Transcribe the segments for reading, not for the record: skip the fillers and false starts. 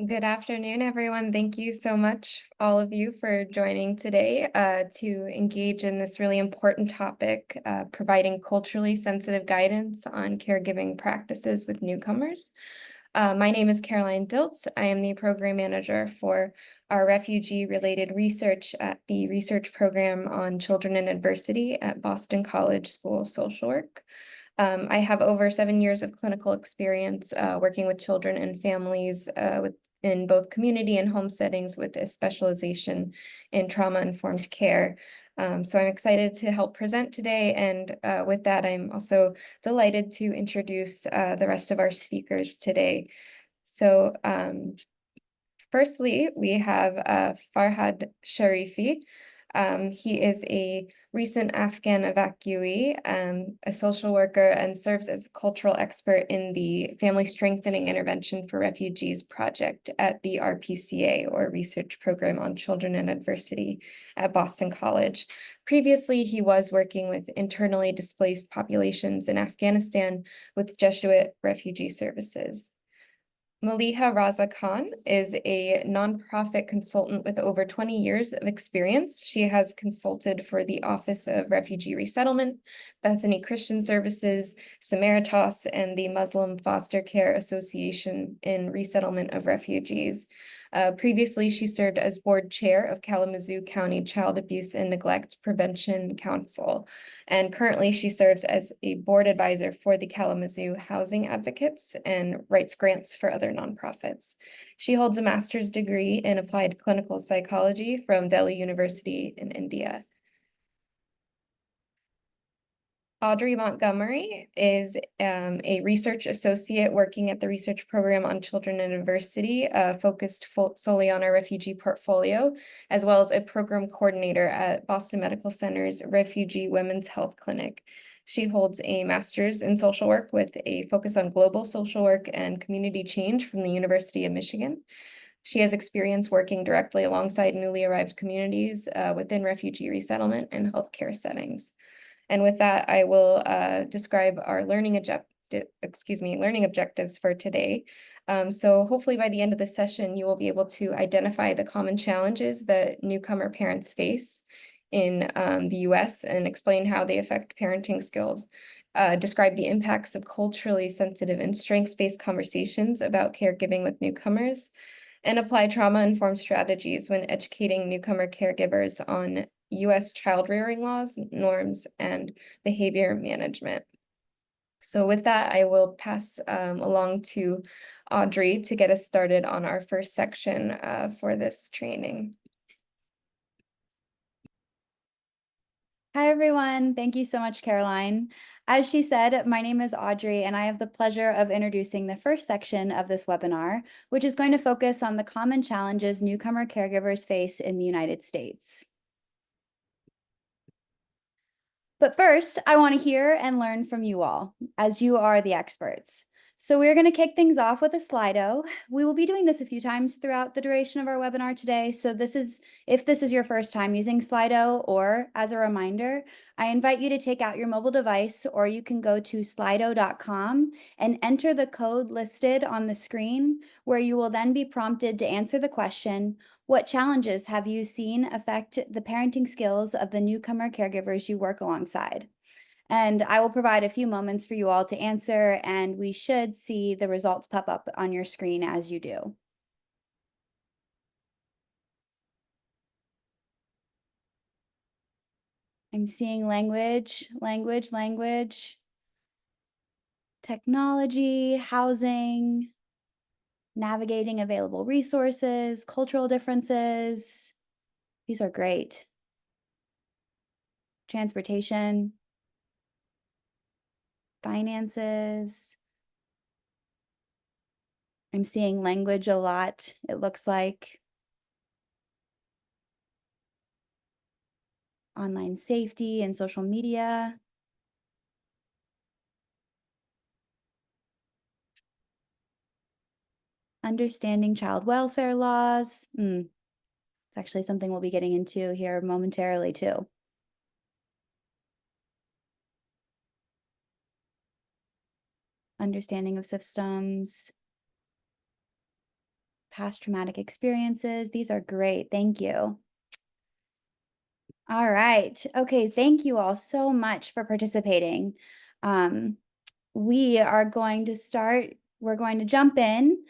Good afternoon, everyone. Thank you so much, all of you, for joining today to engage in this really important topic, providing culturally sensitive guidance on caregiving practices with newcomers. My name is Caroline Dilts. I am the program manager for our refugee-related research at the Research Program on Children in Adversity at Boston College School of Social Work. I have over 7 years of clinical experience working with children and families in both community and home settings with a specialization in trauma-informed care. So I'm excited to help present today, and with that, I'm also delighted to introduce the rest of our speakers today. So firstly, we have Farhad Sharifi. He is a recent Afghan evacuee, a social worker, and serves as a cultural expert in the Family Strengthening Intervention for Refugees project at the RPCA, or Research Program on Children in Adversity, at Boston College. Previously, he was working with internally displaced populations in Afghanistan with Jesuit Refugee Services. Maliha Raza Khan is a nonprofit consultant with over 20 years of experience. She has consulted for the Office of Refugee Resettlement, Bethany Christian Services, Samaritas, and the Muslim Foster Care Association in resettlement of refugees. Previously, she served as board chair of Kalamazoo County Child Abuse and Neglect Prevention Council. And currently, she serves as a board advisor for the Kalamazoo Housing Advocates and writes grants for other nonprofits. She holds a master's degree in applied clinical psychology from Delhi University in India. Audrey Montgomery is a research associate working at the Research Program on Children in Adversity, focused solely on our refugee portfolio, as well as a program coordinator at Boston Medical Center's Refugee Women's Health Clinic. She holds a master's in social work with a focus on global social work and community change from the University of Michigan. She has experience working directly alongside newly arrived communities within refugee resettlement and healthcare settings. And with that, I will describe our learning objectives for today. So hopefully by the end of the session, you will be able to identify the common challenges that newcomer parents face in the US and explain how they affect parenting skills, describe the impacts of culturally sensitive and strengths-based conversations about caregiving with newcomers, and apply trauma-informed strategies when educating newcomer caregivers on US child rearing laws, norms, and behavior management. So with that, I will pass along to Audrey to get us started on our first section for this training. Hi, everyone. Thank you so much, Caroline. As she said, my name is Audrey, and I have the pleasure of introducing the first section of this webinar, which is going to focus on the common challenges newcomer caregivers face in the United States. But first, I want to hear and learn from you all, as you are the experts. So we're going to kick things off with a Slido. We will be doing this a few times throughout the duration of our webinar today. So if this is your first time using Slido, or as a reminder, I invite you to take out your mobile device, or you can go to slido.com and enter the code listed on the screen, where you will then be prompted to answer the question, what challenges have you seen affect the parenting skills of the newcomer caregivers you work alongside? And I will provide a few moments for you all to answer, and we should see the results pop up on your screen as you do. I'm seeing language, technology, housing, navigating available resources, cultural differences. These are great. Transportation, finances. I'm seeing language a lot, it looks like. Online safety and social media. Understanding child welfare laws. It's actually something we'll be getting into here momentarily too. Understanding of systems, past traumatic experiences. These are great. Thank you. All right. Okay. Thank you all so much for participating. We are going to start. We're going to jump in.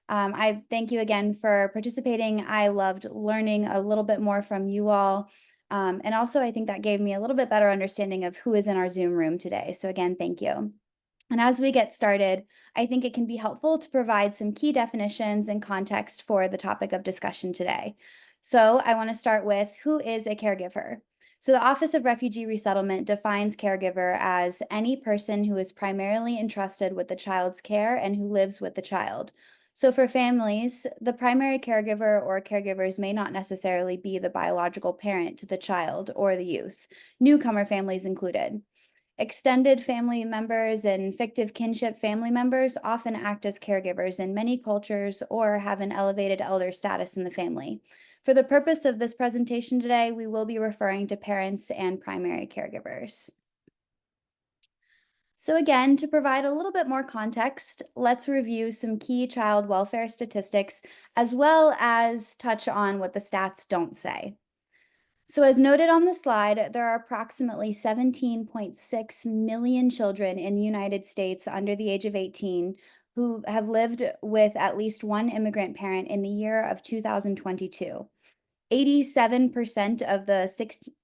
I thank you again for participating. I loved learning a little bit more from you all. And also, I think that gave me a little bit better understanding of who is in our Zoom room today. So again, thank you. And as we get started, I think it can be helpful to provide some key definitions and context for the topic of discussion today. So I want to start with who is a caregiver? So the Office of Refugee Resettlement defines caregiver as any person who is primarily entrusted with the child's care and who lives with the child. So for families, the primary caregiver or caregivers may not necessarily be the biological parent to the child or the youth, newcomer families included. Extended family members and fictive kinship family members often act as caregivers in many cultures or have an elevated elder status in the family. For the purpose of this presentation today, we will be referring to parents and primary caregivers. So again, to provide a little bit more context, let's review some key child welfare statistics, as well as touch on what the stats don't say. So as noted on the slide, there are approximately 17.6 million children in the United States under the age of 18 who have lived with at least one immigrant parent in the year of 2022. 87% of the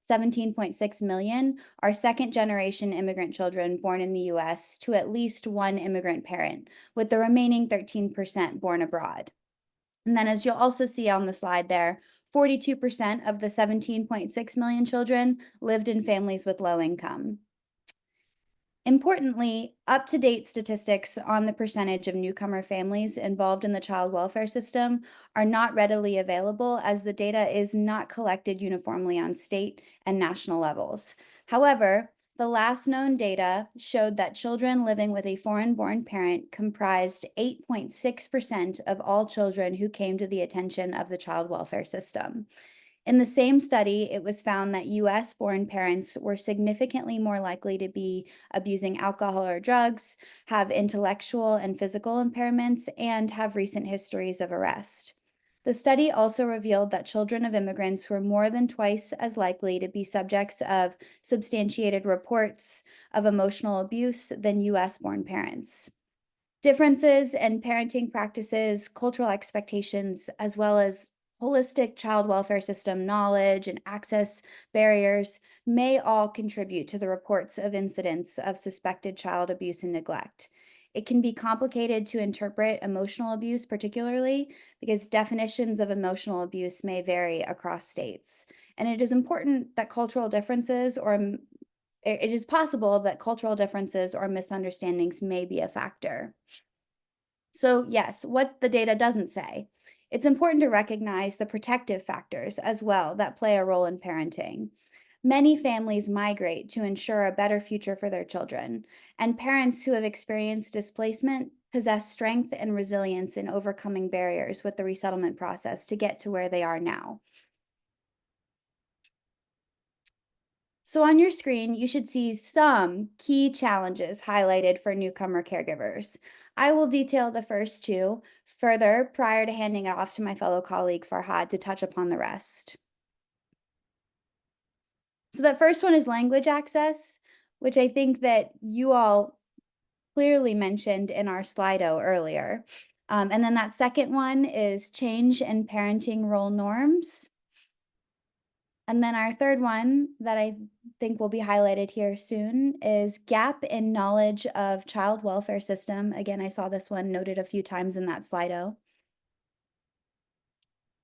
17.6 million are second-generation immigrant children born in the US to at least one immigrant parent, with the remaining 13% born abroad. And then as you'll also see on the slide there, 42% of the 17.6 million children lived in families with low income. Importantly, up-to-date statistics on the percentage of newcomer families involved in the child welfare system are not readily available, as the data is not collected uniformly on state and national levels. However, the last known data showed that children living with a foreign-born parent comprised 8.6% of all children who came to the attention of the child welfare system. In the same study, it was found that US-born parents were significantly more likely to be abusing alcohol or drugs, have intellectual and physical impairments, and have recent histories of arrest. The study also revealed that children of immigrants were more than twice as likely to be subjects of substantiated reports of emotional abuse than US-born parents. Differences in parenting practices, cultural expectations, as well as holistic child welfare system knowledge and access barriers may all contribute to the reports of incidents of suspected child abuse and neglect. It can be complicated to interpret emotional abuse, particularly because definitions of emotional abuse may vary across states. And it is important that it is possible that cultural differences or misunderstandings may be a factor. So yes, what the data doesn't say. It's important to recognize the protective factors as well that play a role in parenting. Many families migrate to ensure a better future for their children, and parents who have experienced displacement possess strength and resilience in overcoming barriers with the resettlement process to get to where they are now. So on your screen, you should see some key challenges highlighted for newcomer caregivers. I will detail the first two further prior to handing it off to my fellow colleague Farhad to touch upon the rest. So that first one is language access, which I think that you all clearly mentioned in our Slido earlier. And then that second one is change in parenting role norms. And then our third one that I think will be highlighted here soon is gap in knowledge of child welfare system. Again, I saw this one noted a few times in that Slido.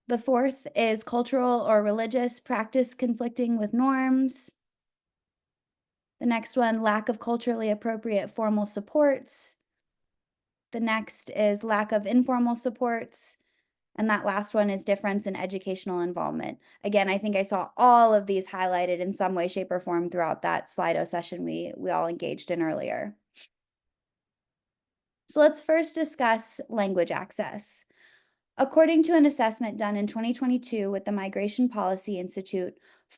The fourth is cultural or religious practice conflicting with norms. The next one, lack of culturally appropriate formal supports. The next is lack of informal supports. And that last one is difference in educational involvement. Again, I think I saw all of these highlighted in some way, shape, or form throughout that Slido session we all engaged in earlier. So let's first discuss language access. According to an assessment done in 2022 with the Migration Policy Institute,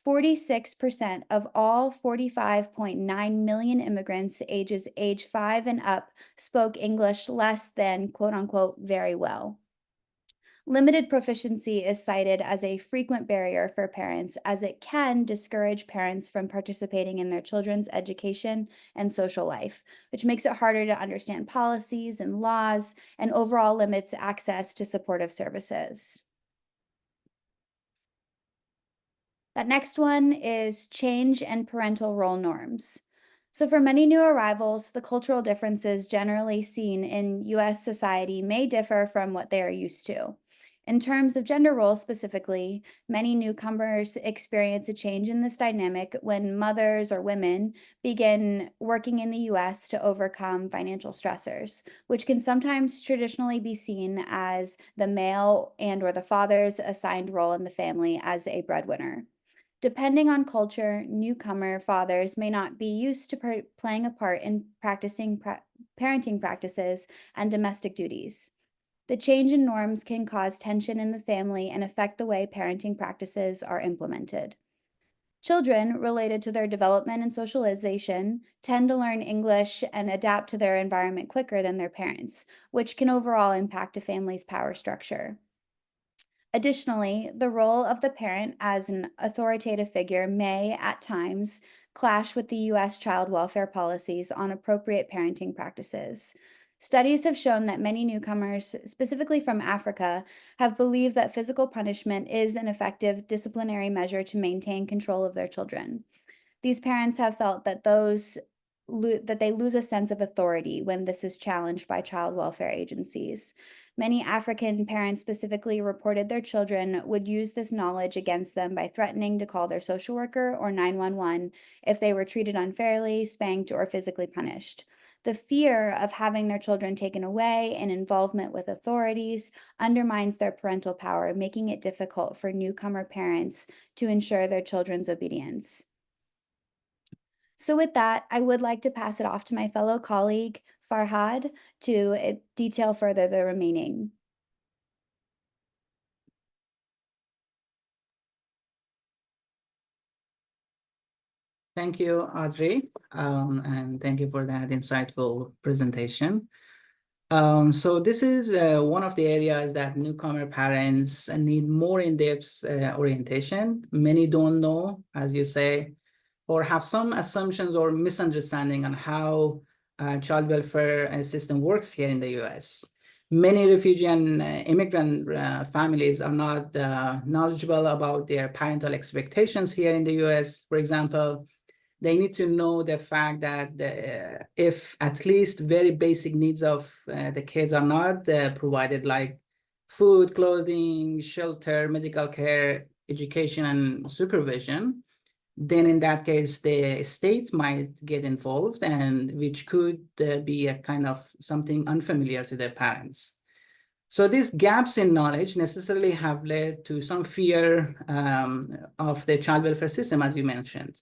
46% of all 45.9 million immigrants ages age 5 and up spoke English less than quote unquote very well. Limited proficiency is cited as a frequent barrier for parents, as it can discourage parents from participating in their children's education and social life, which makes it harder to understand policies and laws and overall limits access to supportive services. That next one is change and parental role norms. So for many new arrivals, the cultural differences generally seen in US society may differ from what they are used to. In terms of gender roles specifically, many newcomers experience a change in this dynamic when mothers or women begin working in the US to overcome financial stressors, which can sometimes traditionally be seen as the male and or the father's assigned role in the family as a breadwinner. Depending on culture, newcomer fathers may not be used to playing a part in practicing parenting practices and domestic duties. The change in norms can cause tension in the family and affect the way parenting practices are implemented. Children, related to their development and socialization, tend to learn English and adapt to their environment quicker than their parents, which can overall impact a family's power structure. Additionally, the role of the parent as an authoritative figure may, at times, clash with the U.S. child welfare policies on appropriate parenting practices. Studies have shown that many newcomers, specifically from Africa, have believed that physical punishment is an effective disciplinary measure to maintain control of their children. These parents have felt that they lose a sense of authority when this is challenged by child welfare agencies. Many African parents specifically reported their children would use this knowledge against them by threatening to call their social worker or 911 if they were treated unfairly, spanked, or physically punished. The fear of having their children taken away and involvement with authorities undermines their parental power, making it difficult for newcomer parents to ensure their children's obedience. So with that, I would like to pass it off to my fellow colleague, Farhad, to detail further the remaining. Thank you, Audrey, and thank you for that insightful presentation. So this is one of the areas that newcomer parents need more in-depth orientation. Many don't know, as you say, or have some assumptions or misunderstanding on how child welfare system works here in the US. Many refugee and immigrant families are not knowledgeable about their parental expectations here in the US. For example, they need to know the fact that if at least very basic needs of the kids are not provided, like food, clothing, shelter, medical care, education, and supervision, then in that case, the state might get involved, and which could be a kind of something unfamiliar to their parents. So these gaps in knowledge necessarily have led to some fear of the child welfare system, as you mentioned.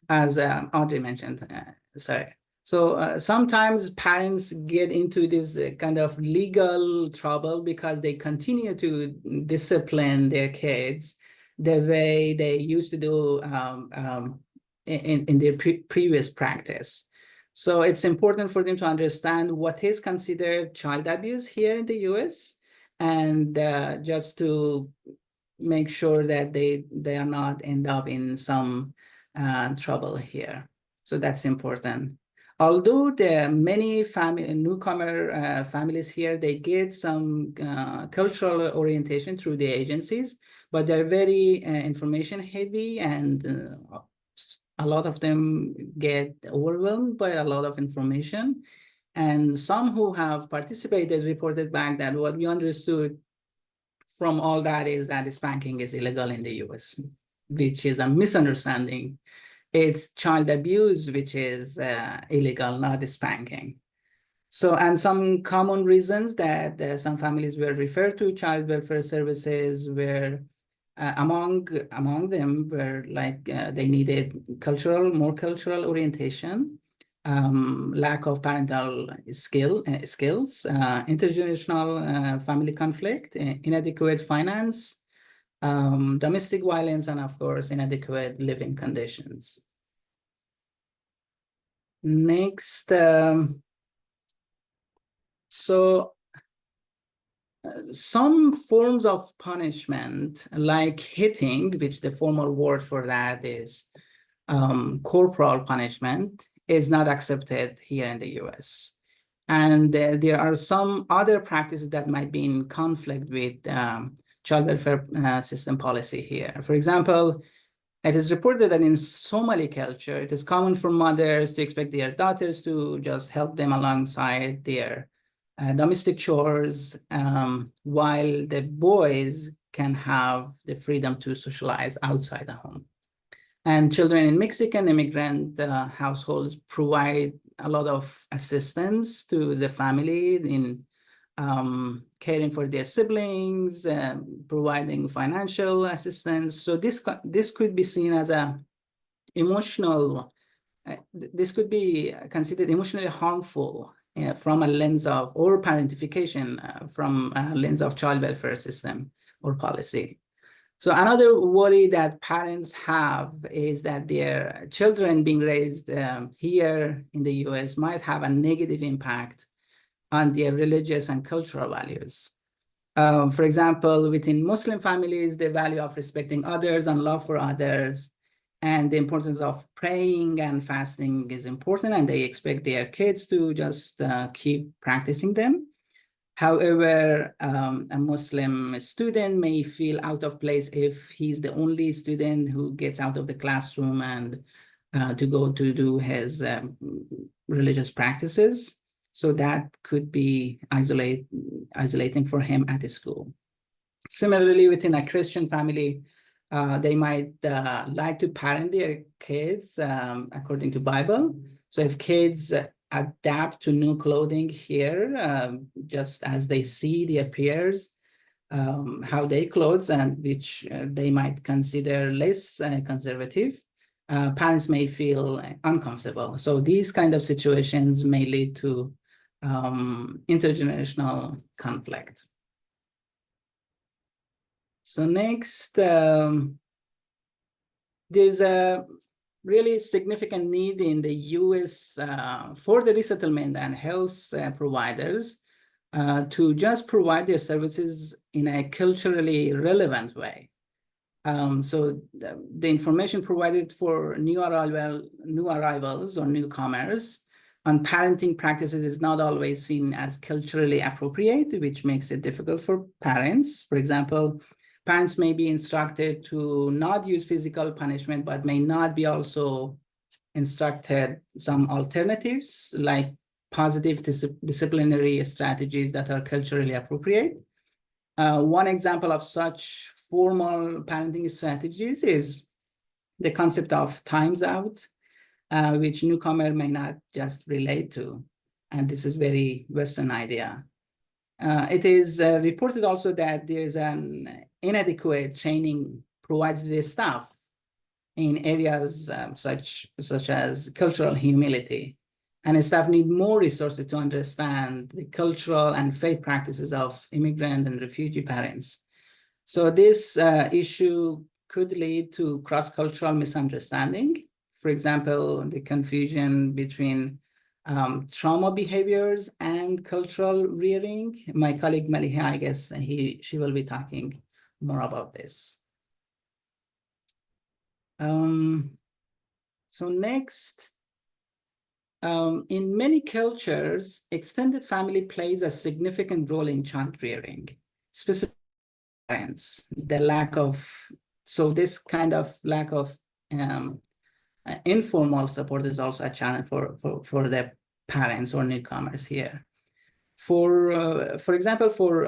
As Audrey mentioned, sorry. So sometimes parents get into this kind of legal trouble because they continue to discipline their kids the way they used to do in their previous practice. So it's important for them to understand what is considered child abuse here in the US, and just to make sure that they are not end up in some trouble here. So that's important. Although there are many newcomer families here, they get some cultural orientation through the agencies, but they're very information heavy, and a lot of them get overwhelmed by a lot of information. And some who have participated reported back that what we understood from all that is that spanking is illegal in the US, which is a misunderstanding. It's child abuse, which is illegal, not spanking. So, and some common reasons that some families were referred to child welfare services were among them were like they needed more cultural orientation, lack of parental skills, intergenerational family conflict, inadequate finance, domestic violence, and of course, inadequate living conditions. Next, some forms of punishment, like hitting, which the formal word for that is corporal punishment, is not accepted here in the US. And there are some other practices that might be in conflict with child welfare system policy here. For example, it is reported that in Somali culture, it is common for mothers to expect their daughters to just help them alongside their domestic chores, while the boys can have the freedom to socialize outside the home. And children in Mexican immigrant households provide a lot of assistance to the family in caring for their siblings, providing financial assistance. So this could be seen as a emotional, this could be considered emotionally harmful from a lens of, or parentification from a lens of child welfare system or policy. So another worry that parents have is that their children being raised here in the US might have a negative impact on their religious and cultural values. For example, within Muslim families, the value of respecting others and love for others and the importance of praying and fasting is important, and they expect their kids to just keep practicing them. However, a Muslim student may feel out of place if he's the only student who gets out of the classroom and to go to do his religious practices. So that could be isolating for him at the school. Similarly, within a Christian family, they might like to parent their kids according to Bible. So if kids adapt to new clothing here, just as they see their peers, how they clothe, and which they might consider less conservative, parents may feel uncomfortable. So these kind of situations may lead to intergenerational conflict. So next, there's a really significant need in the US for the resettlement and health providers to just provide their services in a culturally relevant way. So the information provided for new arrivals or newcomers on parenting practices is not always seen as culturally appropriate, which makes it difficult for parents. For example, parents may be instructed to not use physical punishment, but may not be also instructed some alternatives like positive disciplinary strategies that are culturally appropriate. One example of such formal parenting strategies is the concept of times out, which newcomer may not just relate to. And this is very Western idea. It is reported also that there is an inadequate training provided to the staff in areas such as cultural humility. And staff need more resources to understand the cultural and faith practices of immigrant and refugee parents. So this issue could lead to cross-cultural misunderstanding. For example, the confusion between trauma behaviors and cultural rearing. My colleague Maliha, I guess she will be talking more about this. So next, in many cultures, extended family plays a significant role in child rearing, specifically parents. The lack of, so this kind of lack of informal support is also a challenge for the parents or newcomers here. For example, for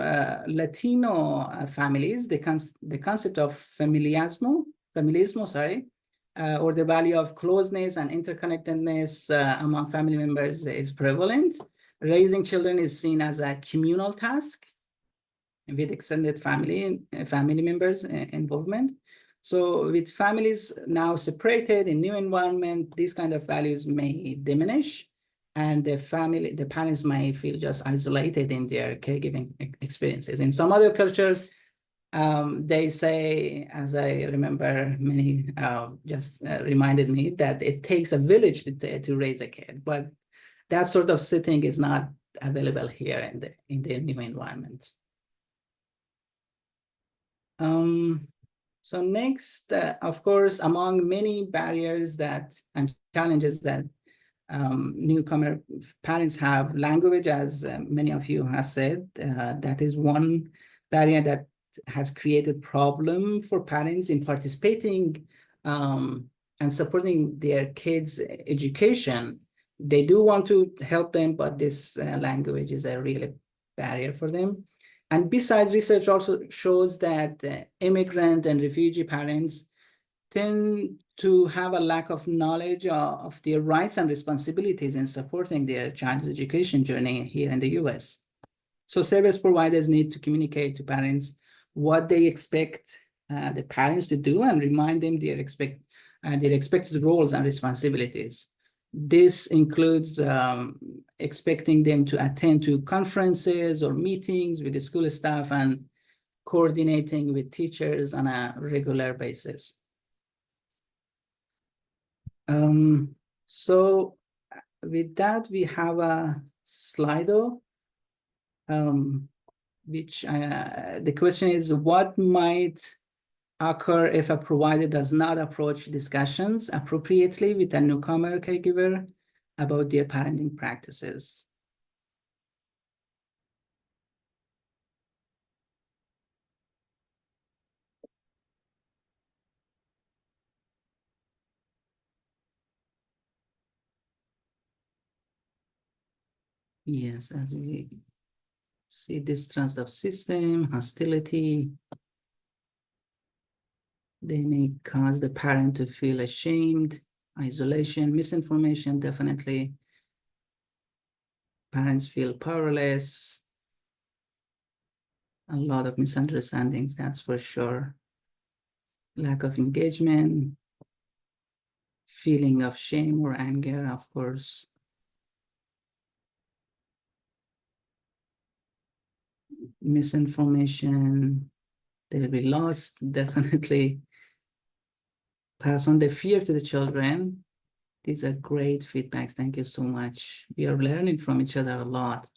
Latino families, the concept of familismo, or the value of closeness and interconnectedness among family members is prevalent. Raising children is seen as a communal task with extended family members' involvement. So with families now separated in new environment, these kind of values may diminish, and the parents may feel just isolated in their caregiving experiences. In some other cultures, they say, as I remember, many just reminded me that it takes a village to raise a kid, but that sort of setting is not available here in the new environment. So next, of course, among many barriers and challenges that newcomer parents have, language, as many of you have said, that is one barrier that has created problem for parents in participating and supporting their kids' education. They do want to help them, but this language is a real barrier for them. And besides, research also shows that immigrant and refugee parents tend to have a lack of knowledge of their rights and responsibilities in supporting their child's education journey here in the US. So service providers need to communicate to parents what they expect the parents to do and remind them their expected roles and responsibilities. This includes expecting them to attend to conferences or meetings with the school staff and coordinating with teachers on a regular basis. So with that, we have a Slido, which the question is, what might occur if a provider does not approach discussions appropriately with a newcomer caregiver about their parenting practices? Yes, as we see, distrust of system, hostility, they may cause the parent to feel ashamed, isolation, misinformation, definitely. Parents feel powerless, a lot of misunderstandings, that's for sure. Lack of engagement, feeling of shame or anger, of course. Misinformation, they'll be lost, definitely. Pass on the fear to the children. These are great feedbacks. Thank you so much. We are learning from each other a lot.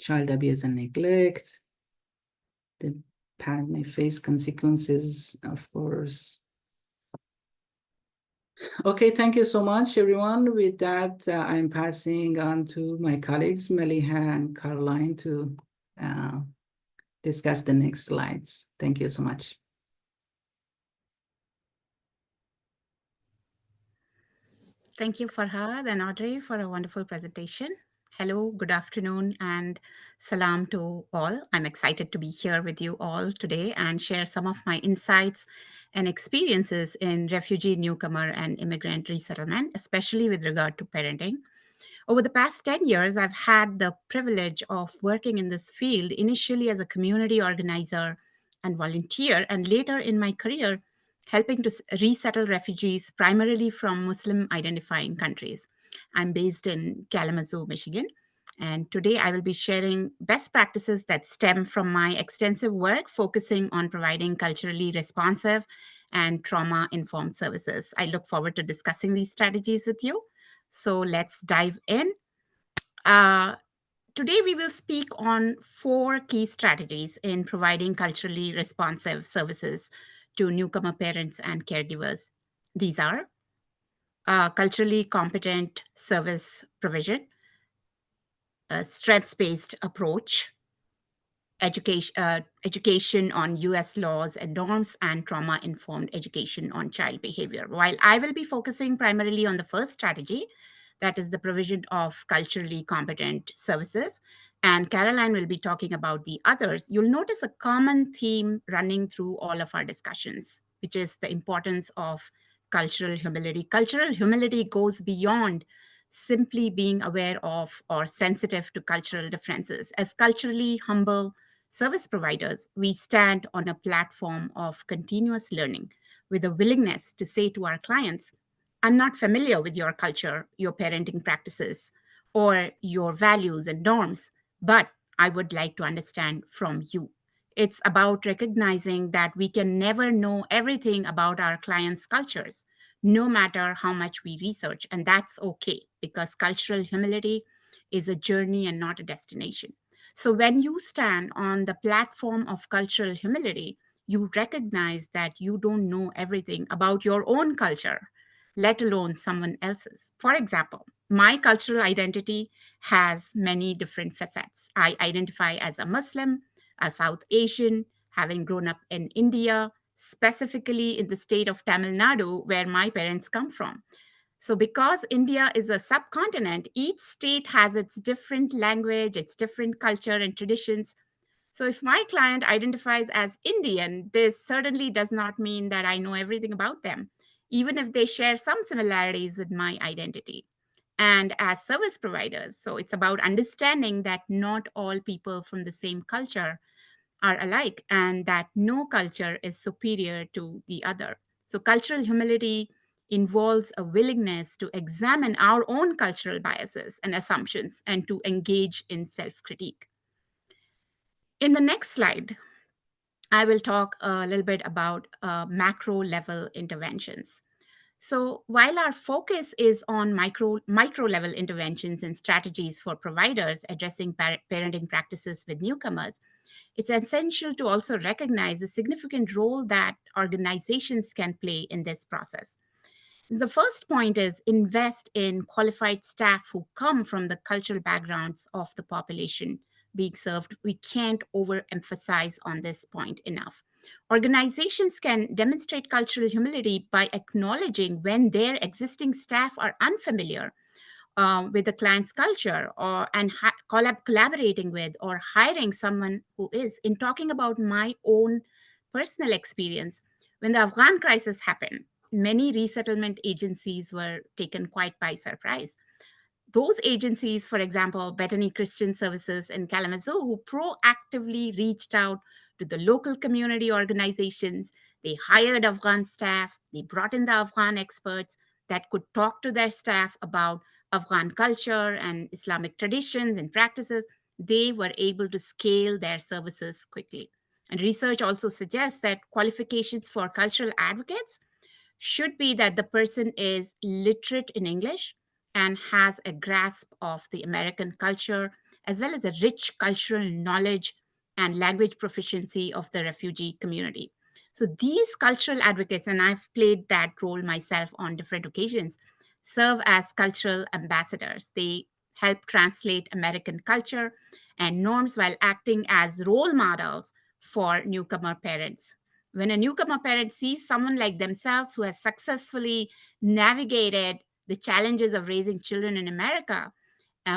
Child abuse and neglect. The parent may face consequences, of course. Okay, thank you so much, everyone. With that, I'm passing on to my colleagues, Maliha and Caroline, to discuss the next slides. Thank you so much. Thank you, Farhad and Audrey, for a wonderful presentation. Hello, good afternoon, and salam to all. I'm excited to be here with you all today and share some of my insights and experiences in refugee, newcomer, and immigrant resettlement, especially with regard to parenting. Over the past 10 years, I've had the privilege of working in this field, initially as a community organizer and volunteer, and later in my career, helping to resettle refugees primarily from Muslim identifying countries. I'm based in Kalamazoo, Michigan, and today I will be sharing best practices that stem from my extensive work focusing on providing culturally responsive and trauma-informed services. I look forward to discussing these strategies with you. So let's dive in. Today, we will speak on 4 key strategies in providing culturally responsive services to newcomer parents and caregivers. These are culturally competent service provision, a strengths-based approach, education on US laws and norms, and trauma-informed education on child behavior. While I will be focusing primarily on the first strategy, that is the provision of culturally competent services, and Caroline will be talking about the others, you'll notice a common theme running through all of our discussions, which is the importance of cultural humility. Cultural humility goes beyond simply being aware of or sensitive to cultural differences. As culturally humble service providers, we stand on a platform of continuous learning with a willingness to say to our clients, I'm not familiar with your culture, your parenting practices, or your values and norms, but I would like to understand from you. It's about recognizing that we can never know everything about our clients' cultures, no matter how much we research. And that's okay, because cultural humility is a journey and not a destination. So when you stand on the platform of cultural humility, you recognize that you don't know everything about your own culture, let alone someone else's. For example, my cultural identity has many different facets. I identify as a Muslim, a South Asian, having grown up in India, specifically in the state of Tamil Nadu, where my parents come from. So, because India is a subcontinent, each state has its different language, its different culture and traditions. So, if my client identifies as Indian, this certainly does not mean that I know everything about them, even if they share some similarities with my identity. And as service providers, so it's about understanding that not all people from the same culture are alike and that no culture is superior to the other. So, cultural humility involves a willingness to examine our own cultural biases and assumptions and to engage in self critique. In the next slide, I will talk a little bit about macro level interventions. So while our focus is on micro level interventions and strategies for providers addressing parenting practices with newcomers, it's essential to also recognize the significant role that organizations can play in this process. The first point is invest in qualified staff who come from the cultural backgrounds of the population being served. We can't overemphasize on this point enough. Organizations can demonstrate cultural humility by acknowledging when their existing staff are unfamiliar with the client's culture and collaborating with or hiring someone who is. In talking about my own personal experience, when the Afghan crisis happened, many resettlement agencies were taken quite by surprise. Those agencies, for example, Bethany Christian Services in Kalamazoo, who proactively reached out to the local community organizations, they hired Afghan staff, they brought in the Afghan experts that could talk to their staff about Afghan culture and Islamic traditions and practices. They were able to scale their services quickly. And research also suggests that qualifications for cultural advocates should be that the person is literate in English and has a grasp of the American culture, as well as a rich cultural knowledge and language proficiency of the refugee community. So these cultural advocates, and I've played that role myself on different occasions, serve as cultural ambassadors. They help translate American culture and norms while acting as role models for newcomer parents. When a newcomer parent sees someone like themselves who has successfully navigated the challenges of raising children in America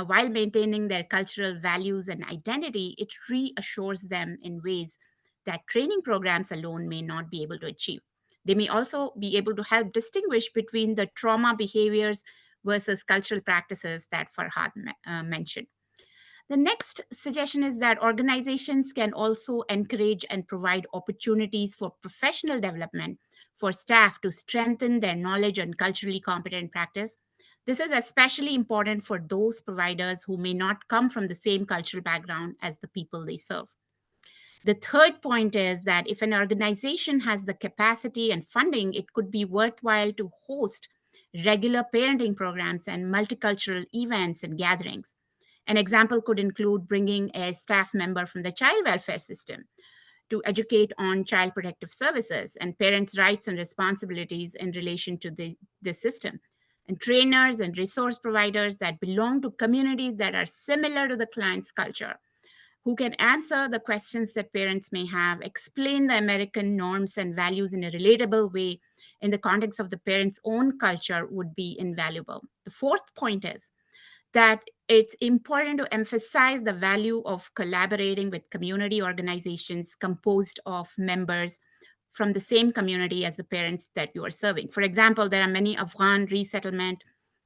while maintaining their cultural values and identity, it reassures them in ways that training programs alone may not be able to achieve. They may also be able to help distinguish between the trauma behaviors versus cultural practices that Farhad mentioned. The next suggestion is that organizations can also encourage and provide opportunities for professional development for staff to strengthen their knowledge on culturally competent practice. This is especially important for those providers who may not come from the same cultural background as the people they serve. The third point is that if an organization has the capacity and funding, it could be worthwhile to host regular parenting programs and multicultural events and gatherings. An example could include bringing a staff member from the child welfare system to educate on child protective services and parents' rights and responsibilities in relation to the system, and trainers and resource providers that belong to communities that are similar to the client's culture, who can answer the questions that parents may have, explain the American norms and values in a relatable way in the context of the parent's own culture would be invaluable. The fourth point is that it's important to emphasize the value of collaborating with community organizations composed of members from the same community as the parents that you are serving. For example, there are many Afghan resettlement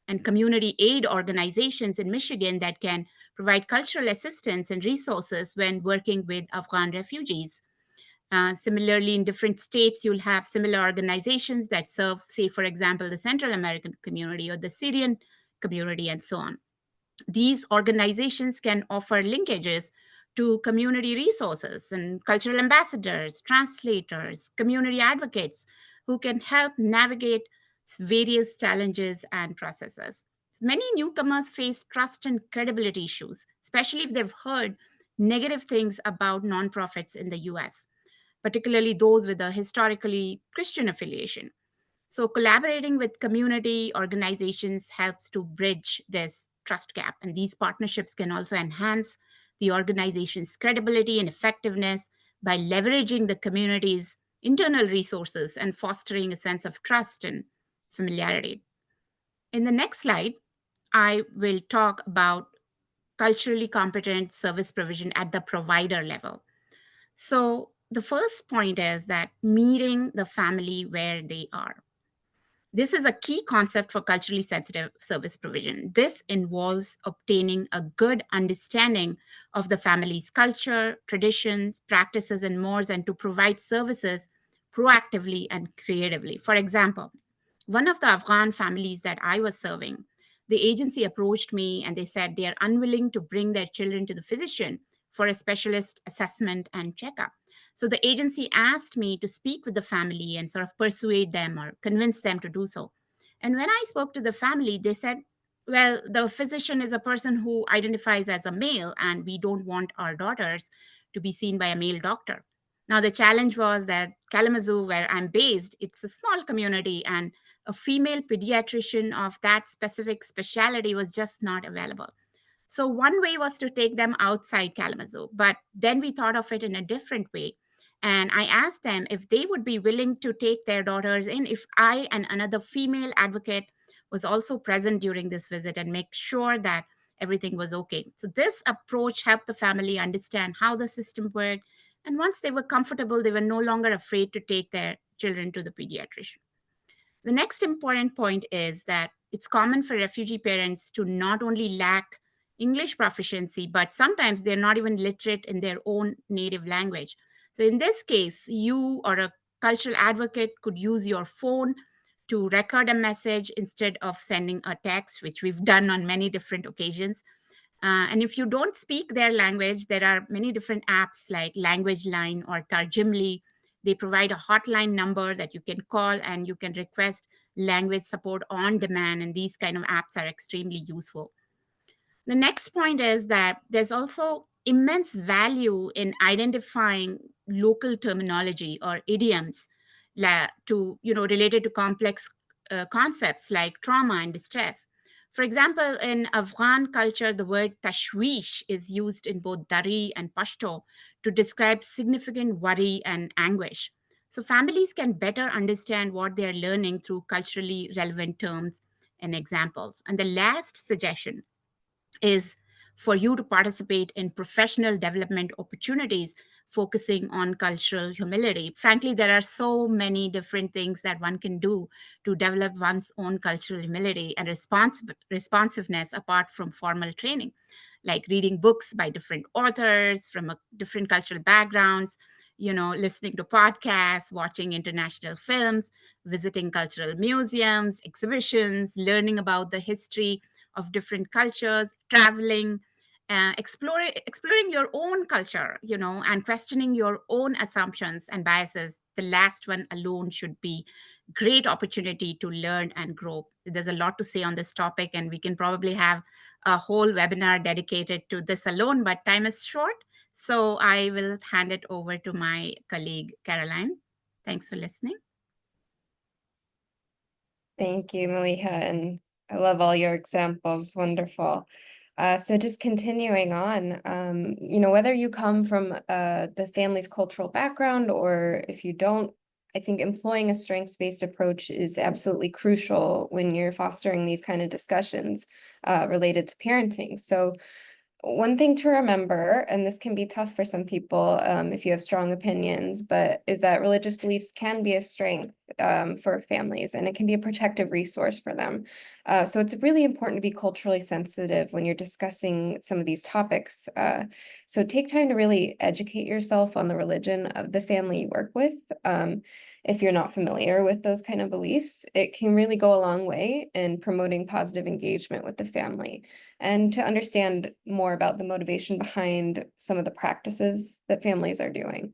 and community aid organizations in Michigan that can provide cultural assistance and resources when working with Afghan refugees. Similarly, in different states, you'll have similar organizations that serve, say, for example, the Central American community or the Syrian community and so on. These organizations can offer linkages to community resources and cultural ambassadors, translators, community advocates who can help navigate various challenges and processes. Many newcomers face trust and credibility issues, especially if they've heard negative things about nonprofits in the US, particularly those with a historically Christian affiliation. So collaborating with community organizations helps to bridge this trust gap. And these partnerships can also enhance the organization's credibility and effectiveness by leveraging the community's internal resources and fostering a sense of trust and familiarity. In the next slide, I will talk about culturally competent service provision at the provider level. So the first point is that meeting the family where they are. This is a key concept for culturally sensitive service provision. This involves obtaining a good understanding of the family's culture, traditions, practices, and mores, and to provide services proactively and creatively. For example, one of the Afghan families that I was serving, the agency approached me and they said they are unwilling to bring their children to the physician for a specialist assessment and checkup. So the agency asked me to speak with the family and sort of persuade them or convince them to do so. And when I spoke to the family, they said, well, the physician is a person who identifies as a male, and we don't want our daughters to be seen by a male doctor. Now, the challenge was that Kalamazoo, where I'm based, it's a small community, and a female pediatrician of that specific specialty was just not available. So one way was to take them outside Kalamazoo, but then we thought of it in a different way. And I asked them if they would be willing to take their daughters in if I and another female advocate was also present during this visit and make sure that everything was okay. So this approach helped the family understand how the system worked. And once they were comfortable, they were no longer afraid to take their children to the pediatrician. The next important point is that it's common for refugee parents to not only lack English proficiency, but sometimes they're not even literate in their own native language. So in this case, you or a cultural advocate could use your phone to record a message instead of sending a text, which we've done on many different occasions. And if you don't speak their language, there are many different apps like Language Line or Tarjimli. They provide a hotline number that you can call and you can request language support on demand. And these kind of apps are extremely useful. The next point is that there's also immense value in identifying local terminology or idioms related to complex concepts like trauma and distress. For example, in Afghan culture, the word tashwish is used in both Dari and Pashto to describe significant worry and anguish. So families can better understand what they're learning through culturally relevant terms and examples. And the last suggestion is for you to participate in professional development opportunities focusing on cultural humility. Frankly, there are so many different things that one can do to develop one's own cultural humility and responsiveness apart from formal training, like reading books by different authors from different cultural backgrounds, listening to podcasts, watching international films, visiting cultural museums, exhibitions, learning about the history of different cultures, traveling, exploring your own culture, and questioning your own assumptions and biases. The last one alone should be great opportunity to learn and grow. There's a lot to say on this topic, and we can probably have a whole webinar dedicated to this alone, but time is short. So I will hand it over to my colleague, Caroline. Thanks for listening. Thank you, Maliha, and I love all your examples. Wonderful. So just continuing on, whether you come from the family's cultural background or if you don't, I think employing a strengths-based approach is absolutely crucial when you're fostering these kind of discussions related to parenting. So one thing to remember, and this can be tough for some people if you have strong opinions, but is that religious beliefs can be a strength for families, and it can be a protective resource for them. So it's really important to be culturally sensitive when you're discussing some of these topics. So take time to really educate yourself on the religion of the family you work with. If you're not familiar with those kind of beliefs, it can really go a long way in promoting positive engagement with the family and to understand more about the motivation behind some of the practices that families are doing.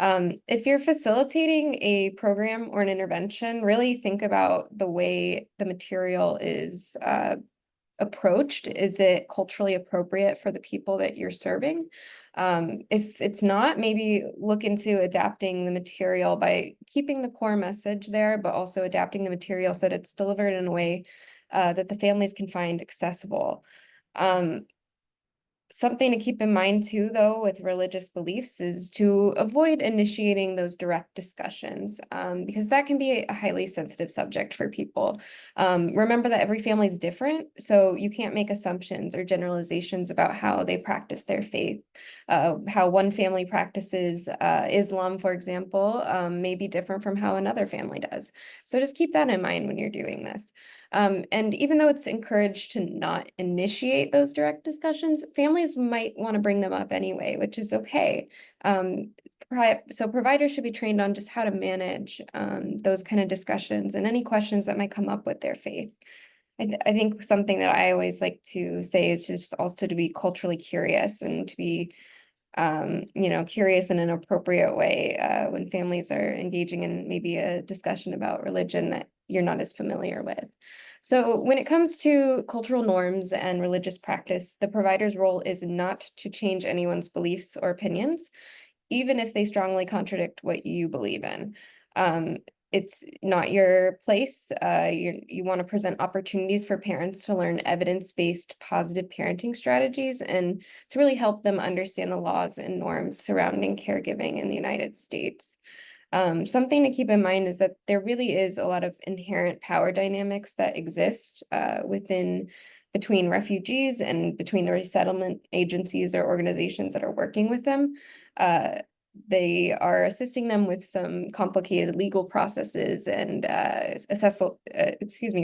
If you're facilitating a program or an intervention, really think about the way the material is approached. Is it culturally appropriate for the people that you're serving? If it's not, maybe look into adapting the material by keeping the core message there, but also adapting the material so that it's delivered in a way that the families can find accessible. Something to keep in mind too, though, with religious beliefs is to avoid initiating those direct discussions because that can be a highly sensitive subject for people. Remember that every family is different, so you can't make assumptions or generalizations about how they practice their faith. How one family practices Islam, for example, may be different from how another family does. So just keep that in mind when you're doing this. And even though it's encouraged to not initiate those direct discussions, families might want to bring them up anyway, which is okay. So providers should be trained on just how to manage those kind of discussions and any questions that might come up with their faith. I think something that I always like to say is just also to be culturally curious and to be curious in an appropriate way when families are engaging in maybe a discussion about religion that you're not as familiar with. So when it comes to cultural norms and religious practice, the provider's role is not to change anyone's beliefs or opinions, even if they strongly contradict what you believe in. It's not your place. You want to present opportunities for parents to learn evidence-based positive parenting strategies and to really help them understand the laws and norms surrounding caregiving in the United States. Something to keep in mind is that there really is a lot of inherent power dynamics that exist between refugees and between the resettlement agencies or organizations that are working with them. They are assisting them with some complicated legal processes and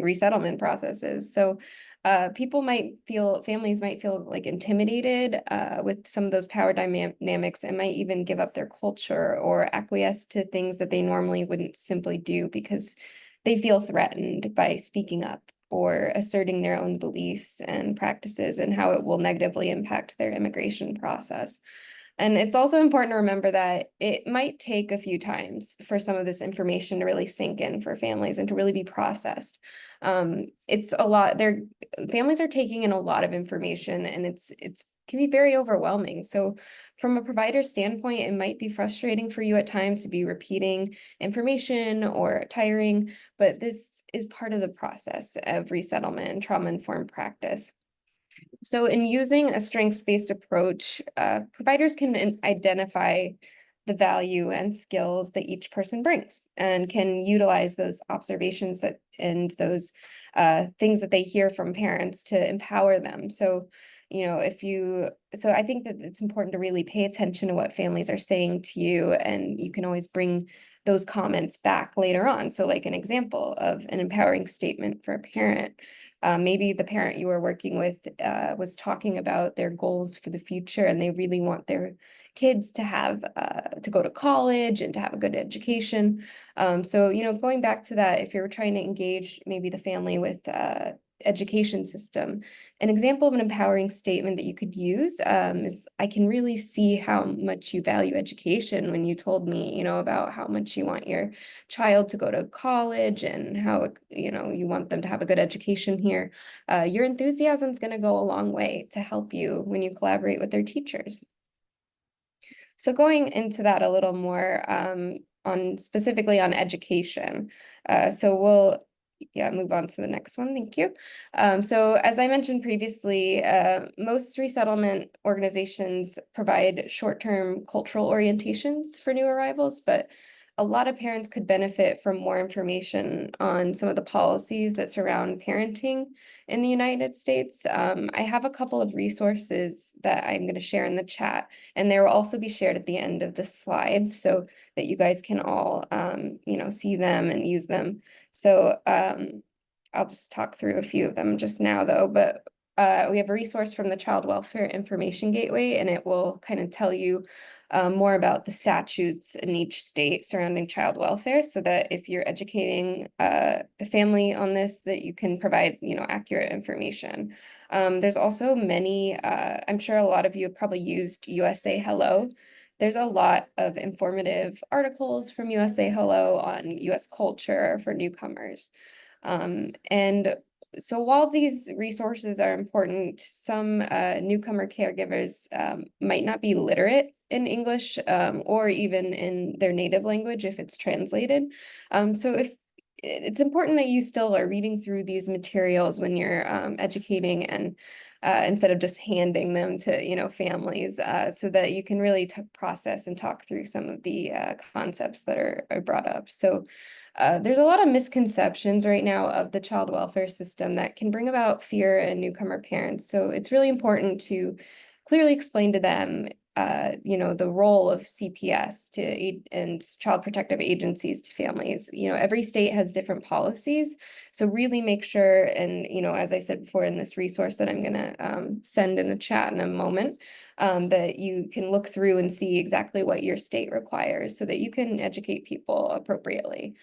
resettlement processes. So families might feel like intimidated with some of those power dynamics and might even give up their culture or acquiesce to things that they normally wouldn't simply do because they feel threatened by speaking up or asserting their own beliefs and practices and how it will negatively impact their immigration process. And it's also important to remember that it might take a few times for some of this information to really sink in for families and to really be processed. It's a lot. Families are taking in a lot of information, and it's can be very overwhelming. So from a provider standpoint, it might be frustrating for you at times to be repeating information or tiring, but this is part of the process of resettlement and trauma-informed practice. So in using a strengths-based approach, providers can identify the value and skills that each person brings and can utilize those observations and those things that they hear from parents to empower them. So, so I think that it's important to really pay attention to what families are saying to you, and you can always bring those comments back later on. So like an example of an empowering statement for a parent. Maybe the parent you were working with was talking about their goals for the future, and they really want their kids to have to go to college and to have a good education. So, going back to that, if you're trying to engage maybe the family with education system, an example of an empowering statement that you could use is, I can really see how much you value education when you told me, about how much you want your child to go to college and how, you want them to have a good education here. Your enthusiasm is going to go a long way to help you when you collaborate with their teachers. So going into that a little more specifically on education. So we'll move on to the next one. Thank you. So as I mentioned previously, most resettlement organizations provide short-term cultural orientations for new arrivals, but a lot of parents could benefit from more information on some of the policies that surround parenting in the United States. I have a couple of resources that I'm going to share in the chat, and they will also be shared at the end of the slides so that you guys can all, see them and use them. So I'll just talk through a few of them just now, though, but we have a resource from the Child Welfare Information Gateway, and it will kind of tell you more about the statutes in each state surrounding child welfare, so that if you're educating a family on this, that you can provide, accurate information. There's also many, I'm sure a lot of you have probably used USA Hello. There's a lot of informative articles from USA Hello on US culture for newcomers. And so while these resources are important, some newcomer caregivers might not be literate in English or even in their native language if it's translated. So if it's important that you still are reading through these materials when you're educating, and instead of just handing them to families, so that you can really process and talk through some of the concepts that are brought up. So there's a lot of misconceptions right now of the child welfare system that can bring about fear in newcomer parents. So it's really important to clearly explain to them, the role of CPS and child protective agencies to families. Every state has different policies. So really make sure, and, as I said before in this resource that I'm going to send in the chat in a moment, that you can look through and see exactly what your state requires so that you can educate people appropriately.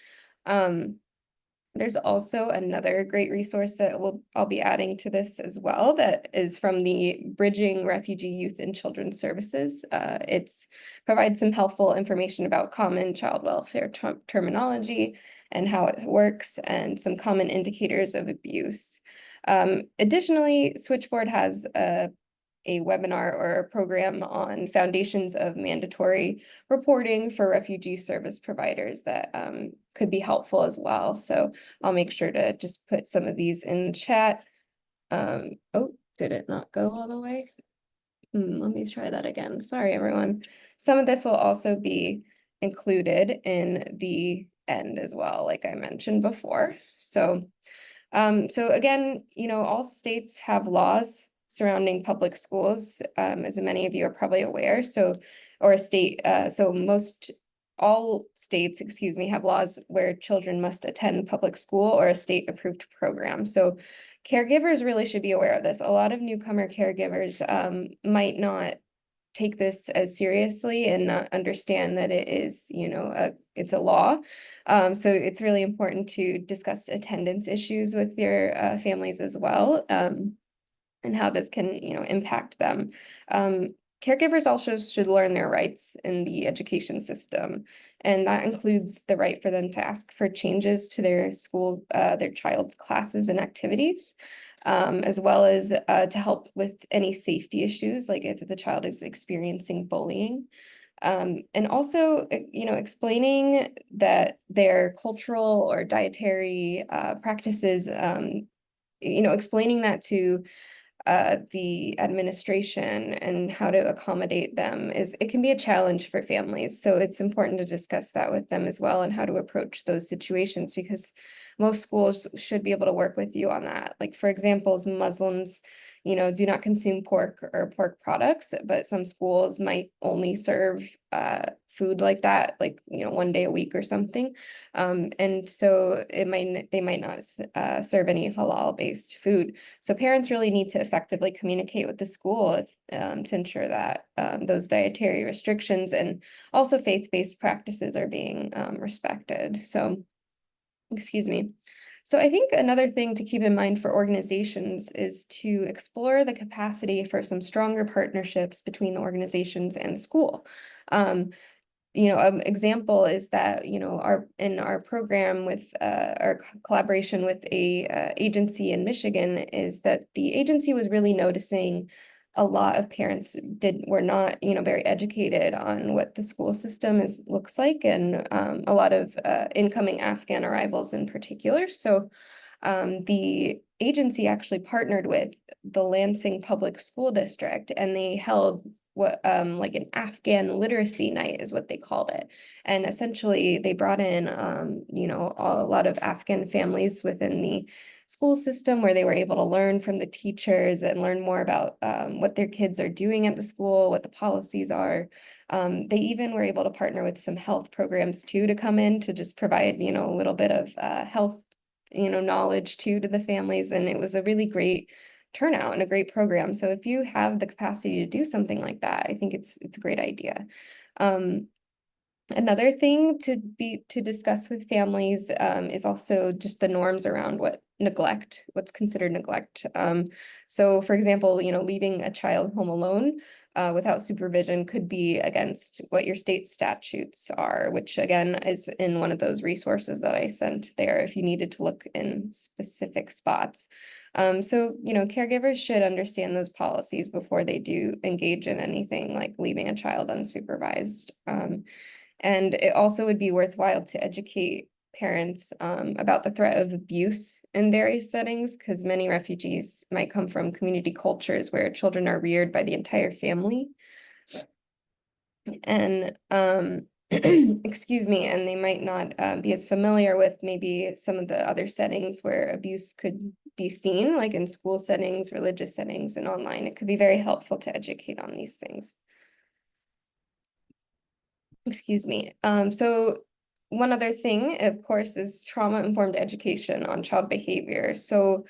There's also another great resource that I'll be adding to this as well, that is from the Bridging Refugee Youth and Children's Services. It's provides some helpful information about common child welfare terminology and how it works, and some common indicators of abuse. Additionally, Switchboard has a webinar or a program on foundations of mandatory reporting for refugee service providers that could be helpful as well. So I'll make sure to just put some of these in the chat. Oh, did it not go all the way? Let me try that again. Sorry, everyone. Some of this will also be included in the end as well, like I mentioned before. So again, all states have laws surrounding public schools, as many of you are probably aware. So all states, have laws where children must attend public school or a state approved program. So caregivers really should be aware of this. A lot of newcomer caregivers might not take this as seriously and not understand that it is, it's a law. So it's really important to discuss attendance issues with your families as well, and how this can, impact them. Caregivers also should learn their rights in the education system, and that includes the right for them to ask for changes to their school, their child's classes and activities, as well as to help with any safety issues, like if the child is experiencing bullying. And also, explaining that their cultural or dietary practices, explaining that to the administration and how to accommodate them it can be a challenge for families. So it's important to discuss that with them as well, and how to approach those situations, because most schools should be able to work with you on that. Like, for example, Muslims, do not consume pork or pork products, but some schools might only serve food like that, like, one day a week or something. And so they might not serve any halal-based food. So parents really need to effectively communicate with the school to ensure that those dietary restrictions and also faith-based practices are being respected. So, excuse me. So I think another thing to keep in mind for organizations is to explore the capacity for some stronger partnerships between the organizations and school. An example is that, in our program with our collaboration with a agency in Michigan, is that the agency was really noticing a lot of parents were not, very educated on what the school system looks like, and a lot of incoming Afghan arrivals in particular. So the agency actually partnered with the Lansing Public School District, and they held what like an Afghan literacy night is what they called it. And essentially they brought in you know, a lot of Afghan families within the school system where they were able to learn from the teachers and learn more about what their kids are doing at the school, what the policies are. They even were able to partner with some health programs too to come in to just provide, you know, a little bit of health, you know, knowledge too to the families. And it was a really great turnout and a great program. So if you have the capacity to do something like that, I think it's a great idea. Another thing to discuss with families is also just the norms around what's considered neglect. So for example, you know, leaving a child home alone without supervision could be against what your state statutes are, which again is in one of those resources that I sent there if you needed to look in specific spots. So, you know, caregivers should understand those policies before they do engage in anything like leaving a child unsupervised. And it also would be worthwhile to educate parents about the threat of abuse in various settings, because many refugees might come from community cultures where children are reared by the entire family. And excuse me, and they might not be as familiar with maybe some of the other settings where abuse could be seen, like in school settings, religious settings, and online. It could be very helpful to educate on these things. Excuse me. So one other thing, of course, is trauma-informed education on child behavior. So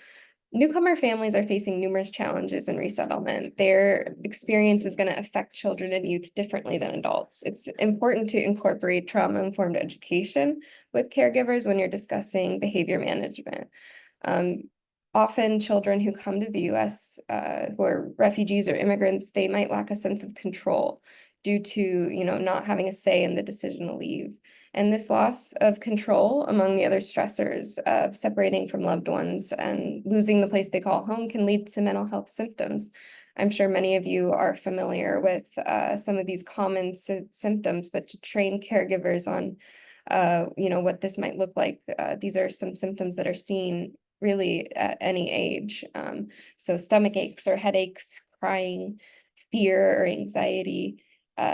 newcomer families are facing numerous challenges in resettlement. Their experience is going to affect children and youth differently than adults. It's important to incorporate trauma-informed education with caregivers when you're discussing behavior management. Often children who come to the US who are refugees or immigrants, they might lack a sense of control due to, you know, not having a say in the decision to leave. And this loss of control, among the other stressors of separating from loved ones and losing the place they call home, can lead to mental health symptoms. I'm sure many of you are familiar with some of these common symptoms, but to train caregivers on, you know, what this might look like, these are some symptoms that are seen really at any age. So stomach aches or headaches, crying, fear or anxiety,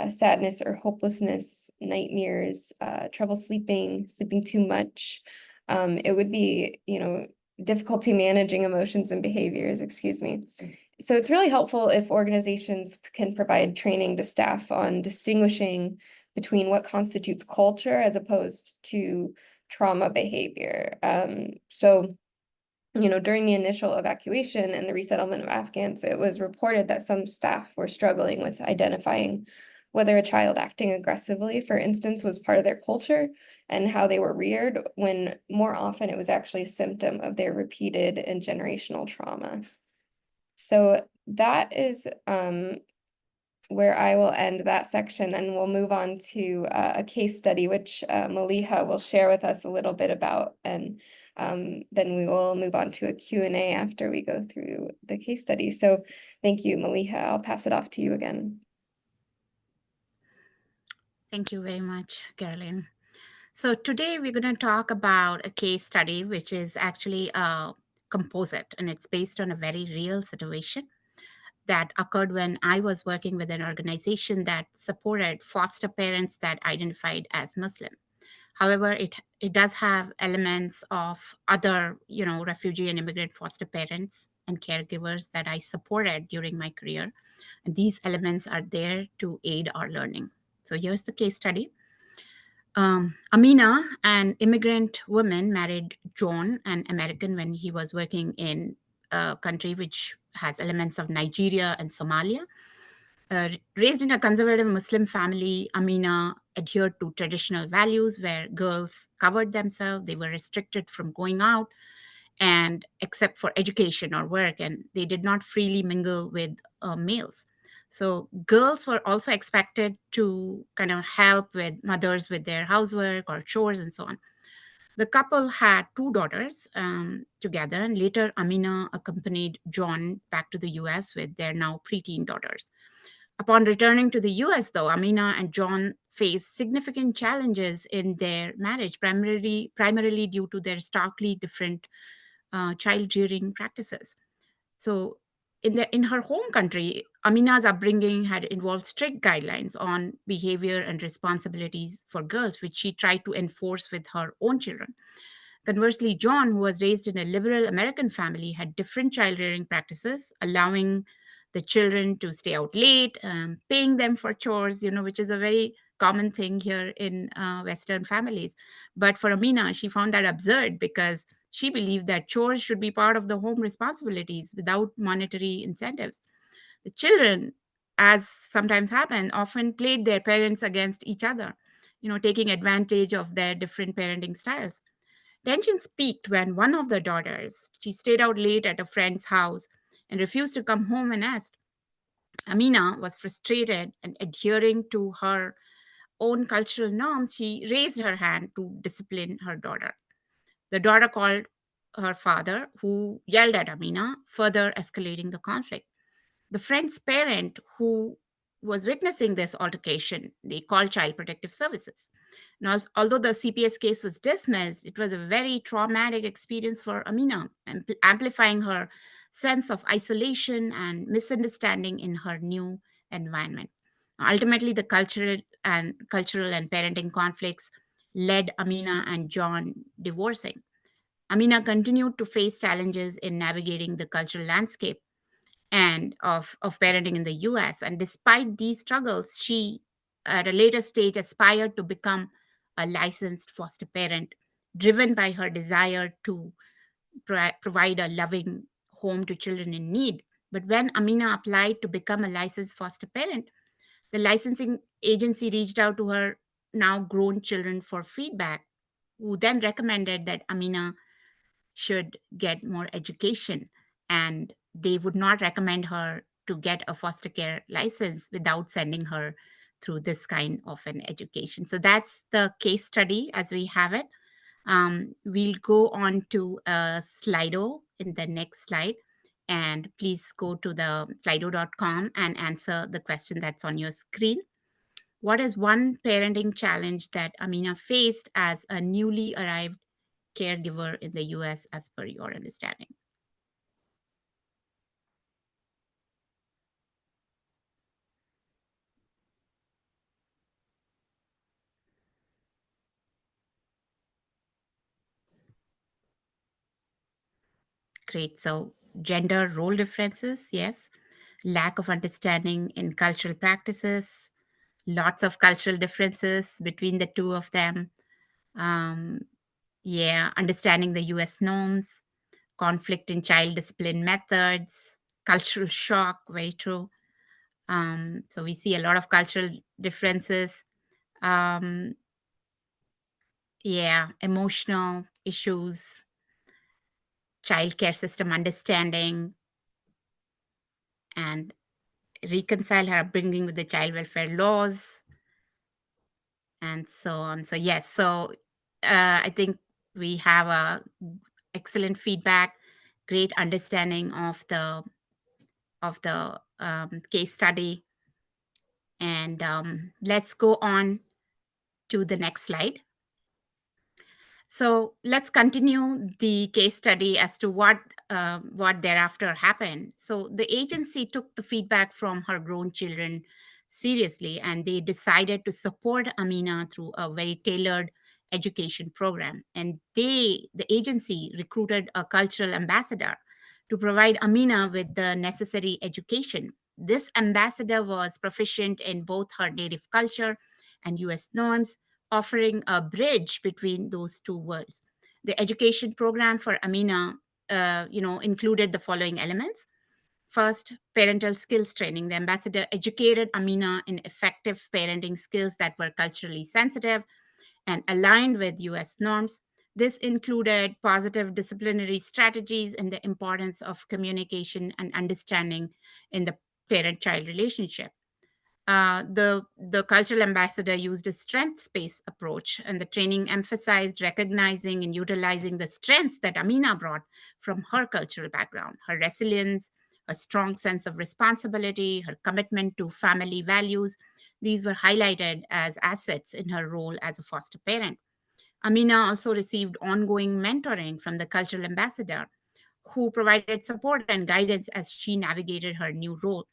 sadness or hopelessness, nightmares, trouble sleeping, sleeping too much. It would be, you know, difficulty managing emotions and behaviors, excuse me. So it's really helpful if organizations can provide training to staff on distinguishing between what constitutes culture as opposed to trauma behavior. So you know, during the initial evacuation and the resettlement of Afghans, it was reported that some staff were struggling with identifying whether a child acting aggressively, for instance, was part of their culture and how they were reared, when more often it was actually a symptom of their repeated and generational trauma. So that is where I will end that section, and we'll move on to a case study, which Maliha will share with us a little bit about, and then we will move on to a Q&A after we go through the case study. So thank you, Maliha. I'll pass it off to you again. Thank you very much, Caroline. So today we're going to talk about a case study, which is actually a composite, and it's based on a very real situation that occurred when I was working with an organization that supported foster parents that identified as Muslim. However, it does have elements of other, you know, refugee and immigrant foster parents and caregivers that I supported during my career. And these elements are there to aid our learning. So here's the case study. Amina, an immigrant woman, married John, an American, when he was working in a country which has elements of Nigeria and Somalia. Raised in a conservative Muslim family, Amina adhered to traditional values where girls covered themselves, they were restricted from going out, and except for education or work, and they did not freely mingle with males. So girls were also expected to kind of help with mothers with their housework or chores and so on. The couple had two daughters together, and later Amina accompanied John back to the US with their now preteen daughters. Upon returning to the US, though, Amina and John faced significant challenges in their marriage, primarily due to their starkly different child rearing practices. So in her home country, Amina's upbringing had involved strict guidelines on behavior and responsibilities for girls, which she tried to enforce with her own children. Conversely, John, who was raised in a liberal American family, had different child rearing practices, allowing the children to stay out late, paying them for chores, which is a very common thing here in Western families. But for Amina, she found that absurd because she believed that chores should be part of the home responsibilities without monetary incentives. The children, as sometimes happen, often played their parents against each other, taking advantage of their different parenting styles. Tensions peaked when one of the daughters, she stayed out late at a friend's house and refused to come home and asked. Amina was frustrated and adhering to her own cultural norms. She raised her hand to discipline her daughter. The daughter called her father, who yelled at Amina, further escalating the conflict. The friend's parent, who was witnessing this altercation, they called Child Protective Services. Now, although the CPS case was dismissed, it was a very traumatic experience for Amina, amplifying her sense of isolation and misunderstanding in her new environment. Ultimately, the cultural and parenting conflicts led Amina and John divorcing. Amina continued to face challenges in navigating the cultural landscape and of parenting in the US. And despite these struggles, she, at a later stage, aspired to become a licensed foster parent, driven by her desire to provide a loving home to children in need. But when Amina applied to become a licensed foster parent, the licensing agency reached out to her now grown children for feedback, who then recommended that Amina should get more education, and they would not recommend her to get a foster care license without sending her through this kind of an education. So that's the case study as we have it. We'll go on to a Slido in the next slide. And please go to the slido.com and answer the question that's on your screen. What is one parenting challenge that Amina faced as a newly arrived caregiver in the US, as per your understanding? Great. So, gender role differences, yes. Lack of understanding in cultural practices, lots of cultural differences between the two of them. Understanding the US norms, conflict in child discipline methods, cultural shock, very true. So we see a lot of cultural differences. Emotional issues, childcare system understanding, and reconcile her upbringing with the child welfare laws, and so on. So yes, I think we have a excellent feedback, great understanding of the case study, and let's go on to the next slide. So let's continue the case study as to what thereafter happened. So the agency took the feedback from her grown children seriously, and they decided to support Amina through a very tailored education program. And the agency recruited a cultural ambassador to provide Amina with the necessary education. This ambassador was proficient in both her native culture and US norms, offering a bridge between those two worlds. The education program for Amina, included the following elements. First, parental skills training. The ambassador educated Amina in effective parenting skills that were culturally sensitive and aligned with US norms. This included positive disciplinary strategies and the importance of communication and understanding in the parent-child relationship. The cultural ambassador used a strengths-based approach, and the training emphasized recognizing and utilizing the strengths that Amina brought from her cultural background, her resilience, a strong sense of responsibility, her commitment to family values. These were highlighted as assets in her role as a foster parent. Amina also received ongoing mentoring from the cultural ambassador, who provided support and guidance as she navigated her new role.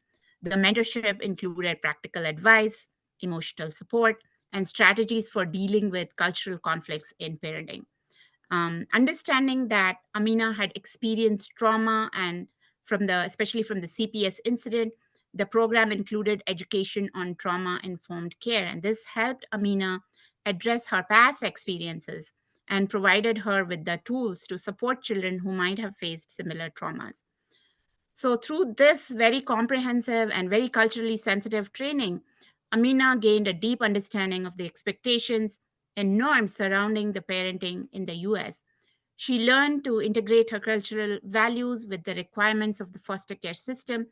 The mentorship included practical advice, emotional support, and strategies for dealing with cultural conflicts in parenting. Understanding that Amina had experienced trauma and especially from the CPS incident, the program included education on trauma-informed care, and this helped Amina address her past experiences and provided her with the tools to support children who might have faced similar traumas. So through this very comprehensive and very culturally sensitive training, Amina gained a deep understanding of the expectations and norms surrounding the parenting in the US. She learned to integrate her cultural values with the requirements of the foster care system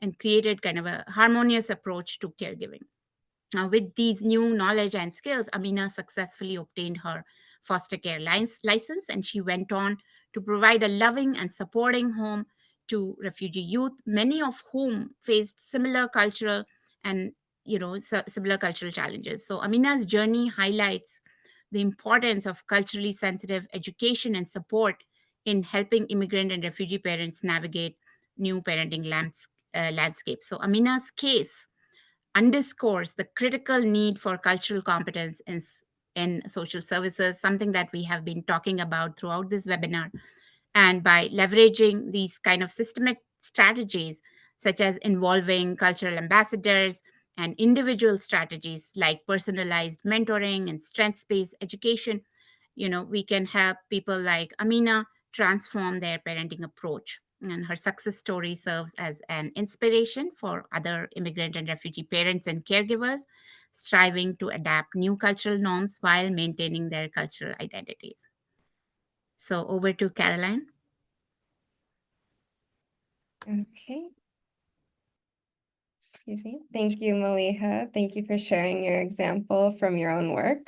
and created kind of a harmonious approach to caregiving. Now, with these new knowledge and skills, Amina successfully obtained her foster care license, and she went on to provide a loving and supporting home to refugee youth, many of whom faced similar cultural and similar cultural challenges. So Amina's journey highlights the importance of culturally sensitive education and support in helping immigrant and refugee parents navigate new parenting landscapes. So Amina's case underscores the critical need for cultural competence in social services, something that we have been talking about throughout this webinar. And by leveraging these kind of systemic strategies, such as involving cultural ambassadors and individual strategies like personalized mentoring and strengths-based education, we can help people like Amina transform their parenting approach. And her success story serves as an inspiration for other immigrant and refugee parents and caregivers striving to adapt new cultural norms while maintaining their cultural identities. So over to Caroline. Okay. Excuse me. Thank you, Maliha. Thank you for sharing your example from your own work.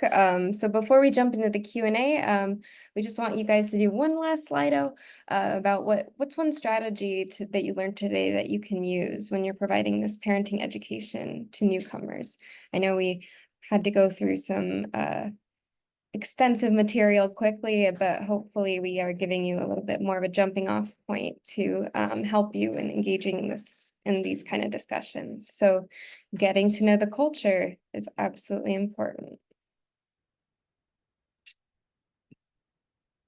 So before we jump into the Q&A, we just want you guys to do one last Slido about what's one strategy that you learned today that you can use when you're providing this parenting education to newcomers. I know we had to go through some extensive material quickly, but hopefully we are giving you a little bit more of a jumping off point to help you in engaging in these kind of discussions. So getting to know the culture is absolutely important.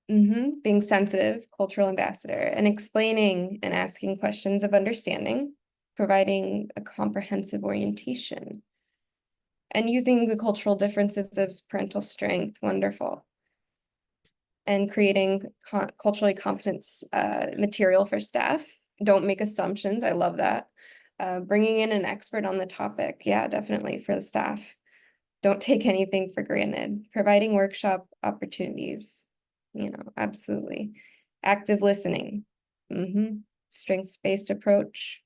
Being sensitive, cultural ambassador, and explaining and asking questions of understanding, providing a comprehensive orientation. And using the cultural differences as parental strength, wonderful. And creating culturally competent material for staff. Don't make assumptions, I love that. Bringing in an expert on the topic, yeah, definitely for the staff. Don't take anything for granted. Providing workshop opportunities, absolutely. Active listening, strengths-based approach.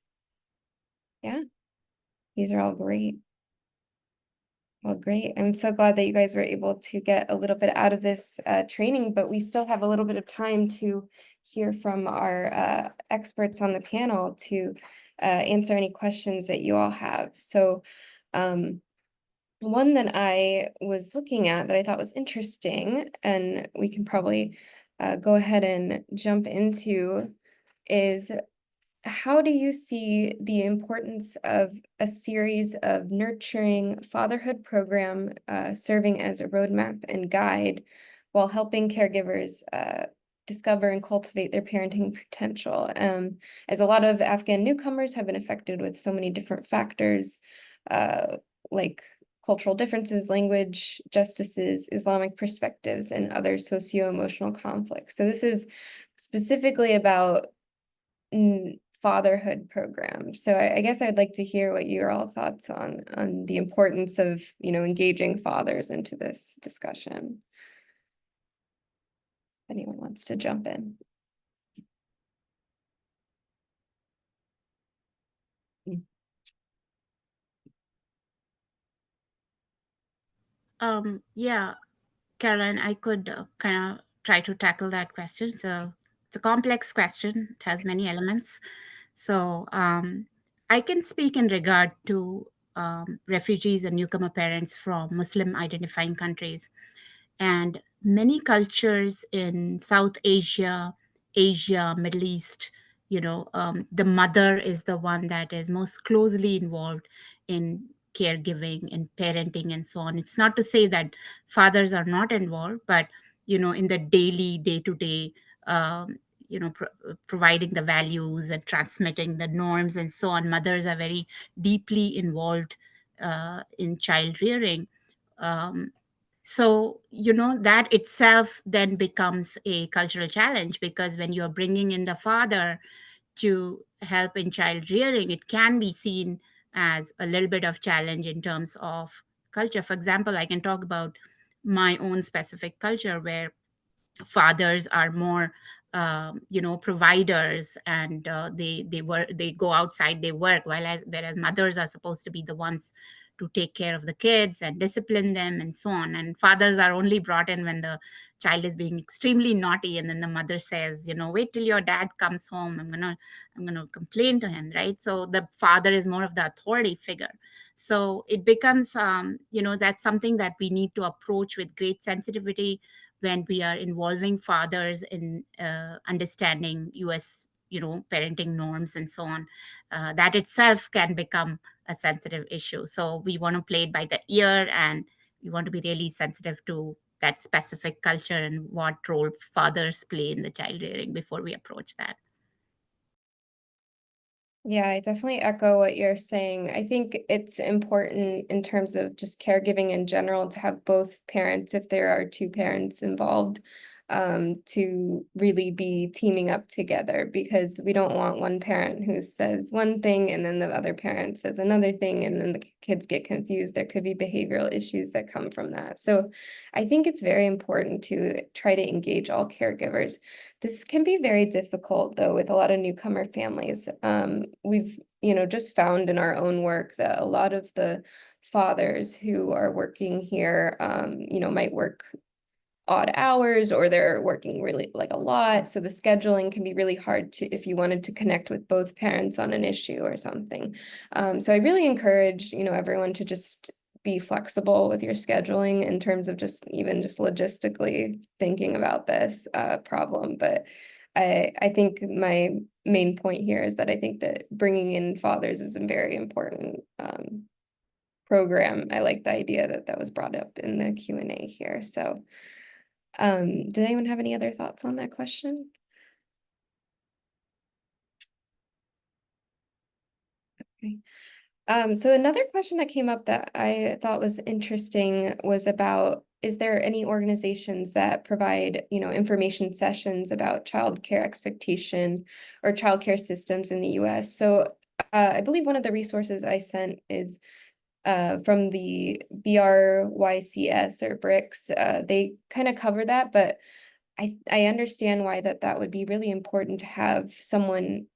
Yeah, these are all great. Well, great. I'm so glad that you guys were able to get a little bit out of this training, but we still have a little bit of time to hear from our experts on the panel to answer any questions that you all have. So one that I was looking at that I thought was interesting, and we can probably go ahead and jump into, is how do you see the importance of a series of nurturing fatherhood program serving as a roadmap and guide while helping caregivers discover and cultivate their parenting potential? As a lot of Afghan newcomers have been affected with so many different factors, like cultural differences, language, justices, Islamic perspectives, and other socio-emotional conflicts. So this is specifically about fatherhood program. So I guess I'd like to hear what your all thoughts on the importance of, engaging fathers into this discussion. If anyone wants to jump in. Yeah, Caroline, I could kind of try to tackle that question. So it's a complex question. It has many elements. So I can speak in regard to refugees and newcomer parents from Muslim identifying countries. And many cultures in South Asia Asia, Middle East, the mother is the one that is most closely involved in caregiving and parenting and so on. It's not to say that fathers are not involved, but in the daily, day-to-day, um, providing the values and transmitting the norms and so on, mothers are very deeply involved in child rearing. So that itself then becomes a cultural challenge, because when you're bringing in the father to help in child rearing, it can be seen as a little bit of challenge in terms of culture. For example, I can talk about my own specific culture, where fathers are more providers, and they go outside, they work, whereas mothers are supposed to be the ones to take care of the kids and discipline them and so on. And fathers are only brought in when the child is being extremely naughty, and then the mother says, wait till your dad comes home, I'm gonna complain to him, right? So the father is more of the authority figure. So it becomes that's something that we need to approach with great sensitivity when we are involving fathers in understanding US, parenting norms and so on. That itself can become a sensitive issue. So we want to play it by the ear, and we want to be really sensitive to that specific culture and what role fathers play in the child rearing before we approach that. Yeah, I definitely echo what you're saying. I think it's important in terms of just caregiving in general to have both parents, if there are two parents involved, to really be teaming up together, because we don't want one parent who says one thing and then the other parent says another thing, and then the kids get confused. There could be behavioral issues that come from that. So I think it's very important to try to engage all caregivers. This can be very difficult, though, with a lot of newcomer families. We've, just found in our own work that a lot of the fathers who are working here, might work odd hours, or they're working really like a lot. So the scheduling can be really hard to, if you wanted to connect with both parents on an issue or something. So I really encourage, everyone to just be flexible with your scheduling in terms of just logistically thinking about this problem. But I think my main point here is that I think that bringing in fathers is a very important program. I like the idea that was brought up in the Q&A here. So does anyone have any other thoughts on that question? Okay. So another question that came up that I thought was interesting was about, is there any organizations that provide, information sessions about childcare expectation or childcare systems in the US? So I believe one of the resources I sent is from the BRYCS or BRICS. They kind of cover that, but I understand why that would be really important to have someone,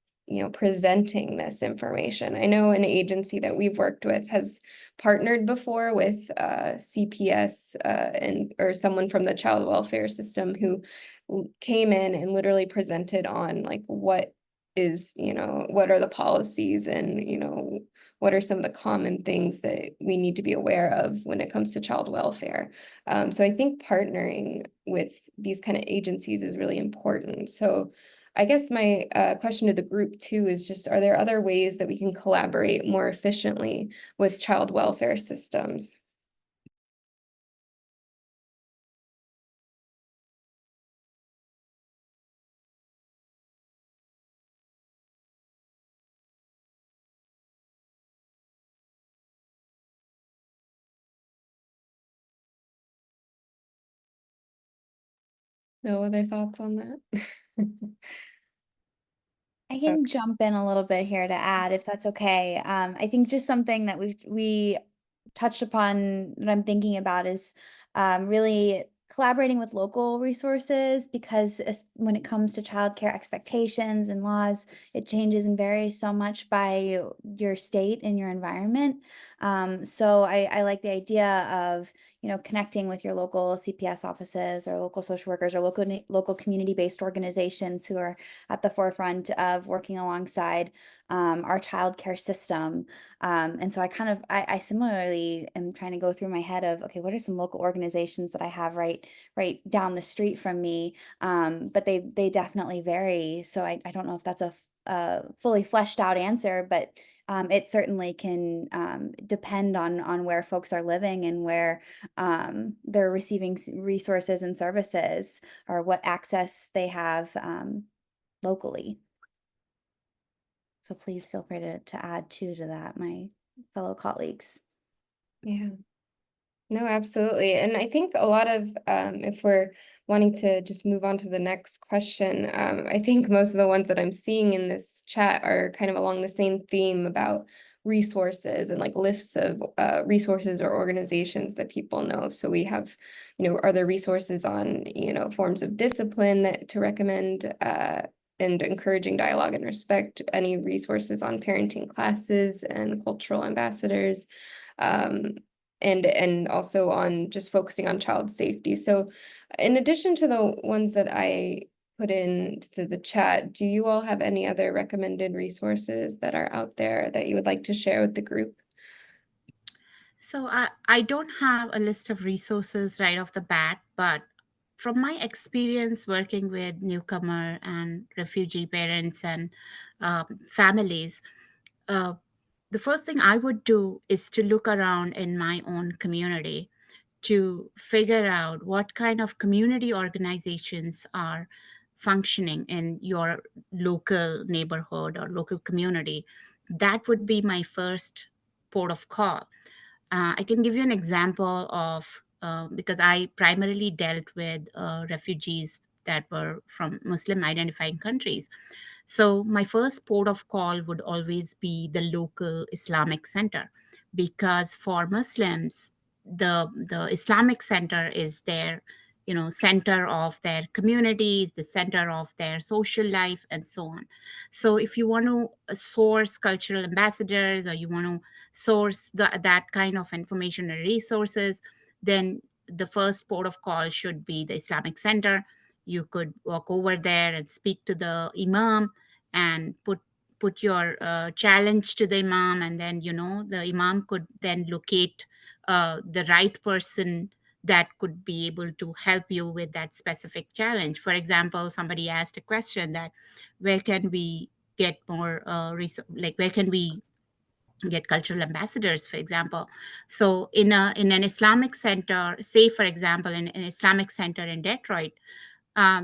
presenting this information. I know an agency that we've worked with has partnered before with CPS or someone from the child welfare system who came in and literally presented on like what is, what are the policies, and, what are some of the common things that we need to be aware of when it comes to child welfare. So I think partnering with these kind of agencies is really important. So I guess my question to the group too is just, are there other ways that we can collaborate more efficiently with child welfare systems? No other thoughts on that? I can jump in a little bit here to add, if that's okay. I think just something that we touched upon that I'm thinking about is really collaborating with local resources, because when it comes to childcare expectations and laws, it changes and varies so much by your state and your environment. So I like the idea of, connecting with your local CPS offices or local social workers or local community-based organizations who are at the forefront of working alongside our childcare system. And so I similarly am trying to go through my head of, okay, what are some local organizations that I have right down the street from me? But they definitely vary. So I don't know if that's a fully fleshed out answer, but it certainly can depend on where folks are living and where they're receiving resources and services, or what access they have locally. So please feel free to add to that, my fellow colleagues. Yeah. No, absolutely. And I think a lot of, if we're wanting to just move on to the next question, I think most of the ones that I'm seeing in this chat are kind of along the same theme about resources and like lists of resources or organizations that people know. So we have, are there resources on, forms of discipline that to recommend and encouraging dialogue and respect, any resources on parenting classes and cultural ambassadors. And also on just focusing on child safety. So in addition to the ones that I put into the chat, do you all have any other recommended resources that are out there that you would like to share with the group? So I don't have a list of resources right off the bat, but from my experience working with newcomer and refugee parents and families, the first thing I would do is to look around in my own community to figure out what kind of community organizations are functioning in your local neighborhood or local community. That would be my first port of call. I can give you an example of, because I primarily dealt with refugees that were from Muslim identifying countries. So my first port of call would always be the local Islamic center, because for Muslims, the Islamic center is their center of their communities, the center of their social life, and so on. So if you want to source cultural ambassadors, or you want to source that kind of information and resources, then the first port of call should be the Islamic center. You could walk over there and speak to the imam and put your challenge to the imam, and then the imam could then locate the right person that could be able to help you with that specific challenge. For example, somebody asked a question that where can we get more where can we get cultural ambassadors, for example. So in an Islamic center, say for example in an Islamic center in Detroit,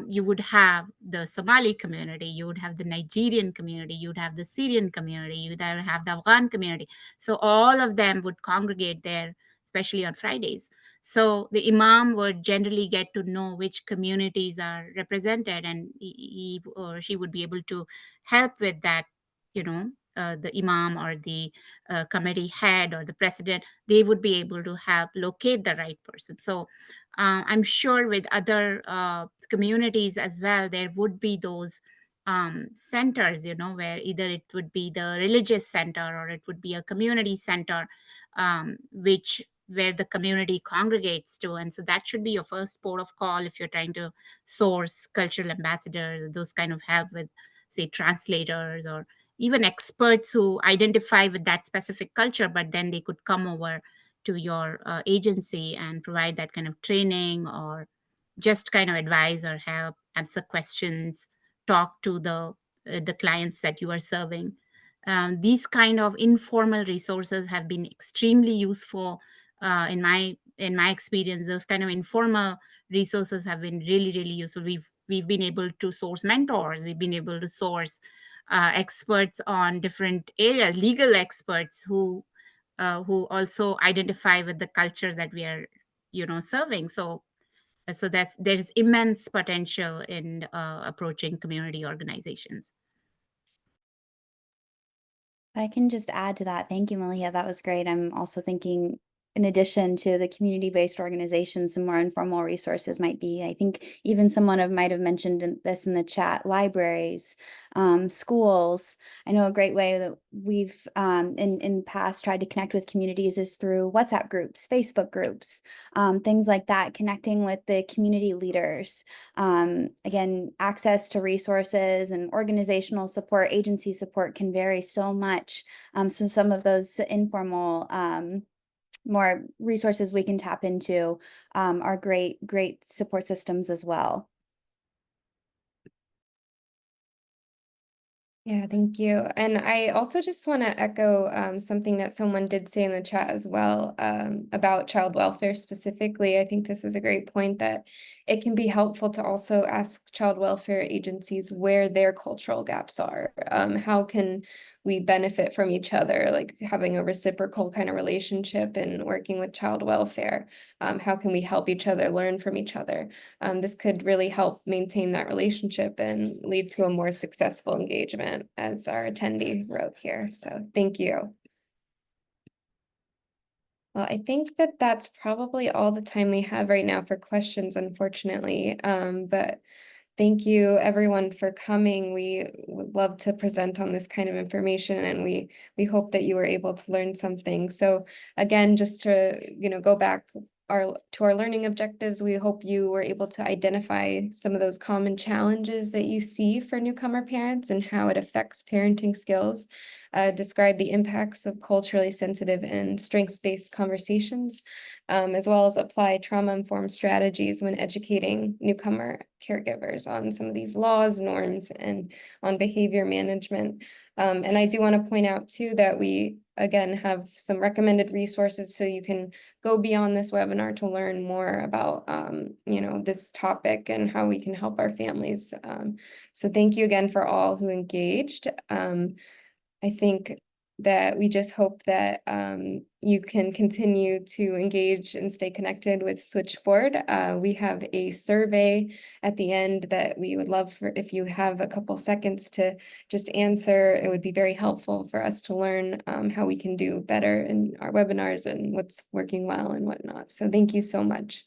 you would have the Somali community, you would have the Nigerian community, you would have the Syrian community, you would have the Afghan community. So all of them would congregate there, especially on Fridays. So the imam would generally get to know which communities are represented, and he or she would be able to help with that. The imam or the committee head or the president, they would be able to help locate the right person. So I'm sure with other communities as well, there would be those centers, where either it would be the religious center or it would be a community center, where the community congregates to. And so that should be your first port of call if you're trying to source cultural ambassadors, those kind of help with, say, translators or even experts who identify with that specific culture, but then they could come over to your agency and provide that kind of training, or just kind of advise or help, answer questions, talk to the clients that you are serving. These kind of informal resources have been extremely useful in my experience. Those kind of informal resources have been really, really useful. We've been able to source mentors. We've been able to source experts on different areas, legal experts who also identify with the culture that we are serving. So there's immense potential in approaching community organizations. I can just add to that. Thank you, Maliha. That was great. I'm also thinking in addition to the community-based organizations, some more informal resources might be. I think even someone might have mentioned this in the chat, libraries, schools. I know a great way that we've in past tried to connect with communities is through WhatsApp groups, Facebook groups, things like that, connecting with the community leaders. Again, access to resources and organizational support, agency support can vary so much. So some of those informal more resources we can tap into are great support systems as well. Yeah, thank you. And I also just want to echo something that someone did say in the chat as well about child welfare specifically. I think this is a great point that it can be helpful to also ask child welfare agencies where their cultural gaps are. How can we benefit from each other, like having a reciprocal kind of relationship and working with child welfare? How can we help each other learn from each other? This could really help maintain that relationship and lead to a more successful engagement, as our attendee wrote here. So thank you. Well, I think that that's probably all the time we have right now for questions, unfortunately. But thank you everyone for coming. We would love to present on this kind of information, and we hope that you were able to learn something. So again, just to go back to our learning objectives, we hope you were able to identify some of those common challenges that you see for newcomer parents and how it affects parenting skills. Describe the impacts of culturally sensitive and strengths-based conversations, as well as apply trauma-informed strategies when educating newcomer caregivers on some of these laws, norms, and on behavior management. And I do want to point out too that we, again, have some recommended resources so you can go beyond this webinar to learn more about, this topic and how we can help our families. So thank you again for all who engaged. I think that we just hope that you can continue to engage and stay connected with Switchboard. We have a survey at the end that we would love for if you have a couple seconds to just answer. It would be very helpful for us to learn how we can do better in our webinars and what's working well and whatnot. So thank you so much.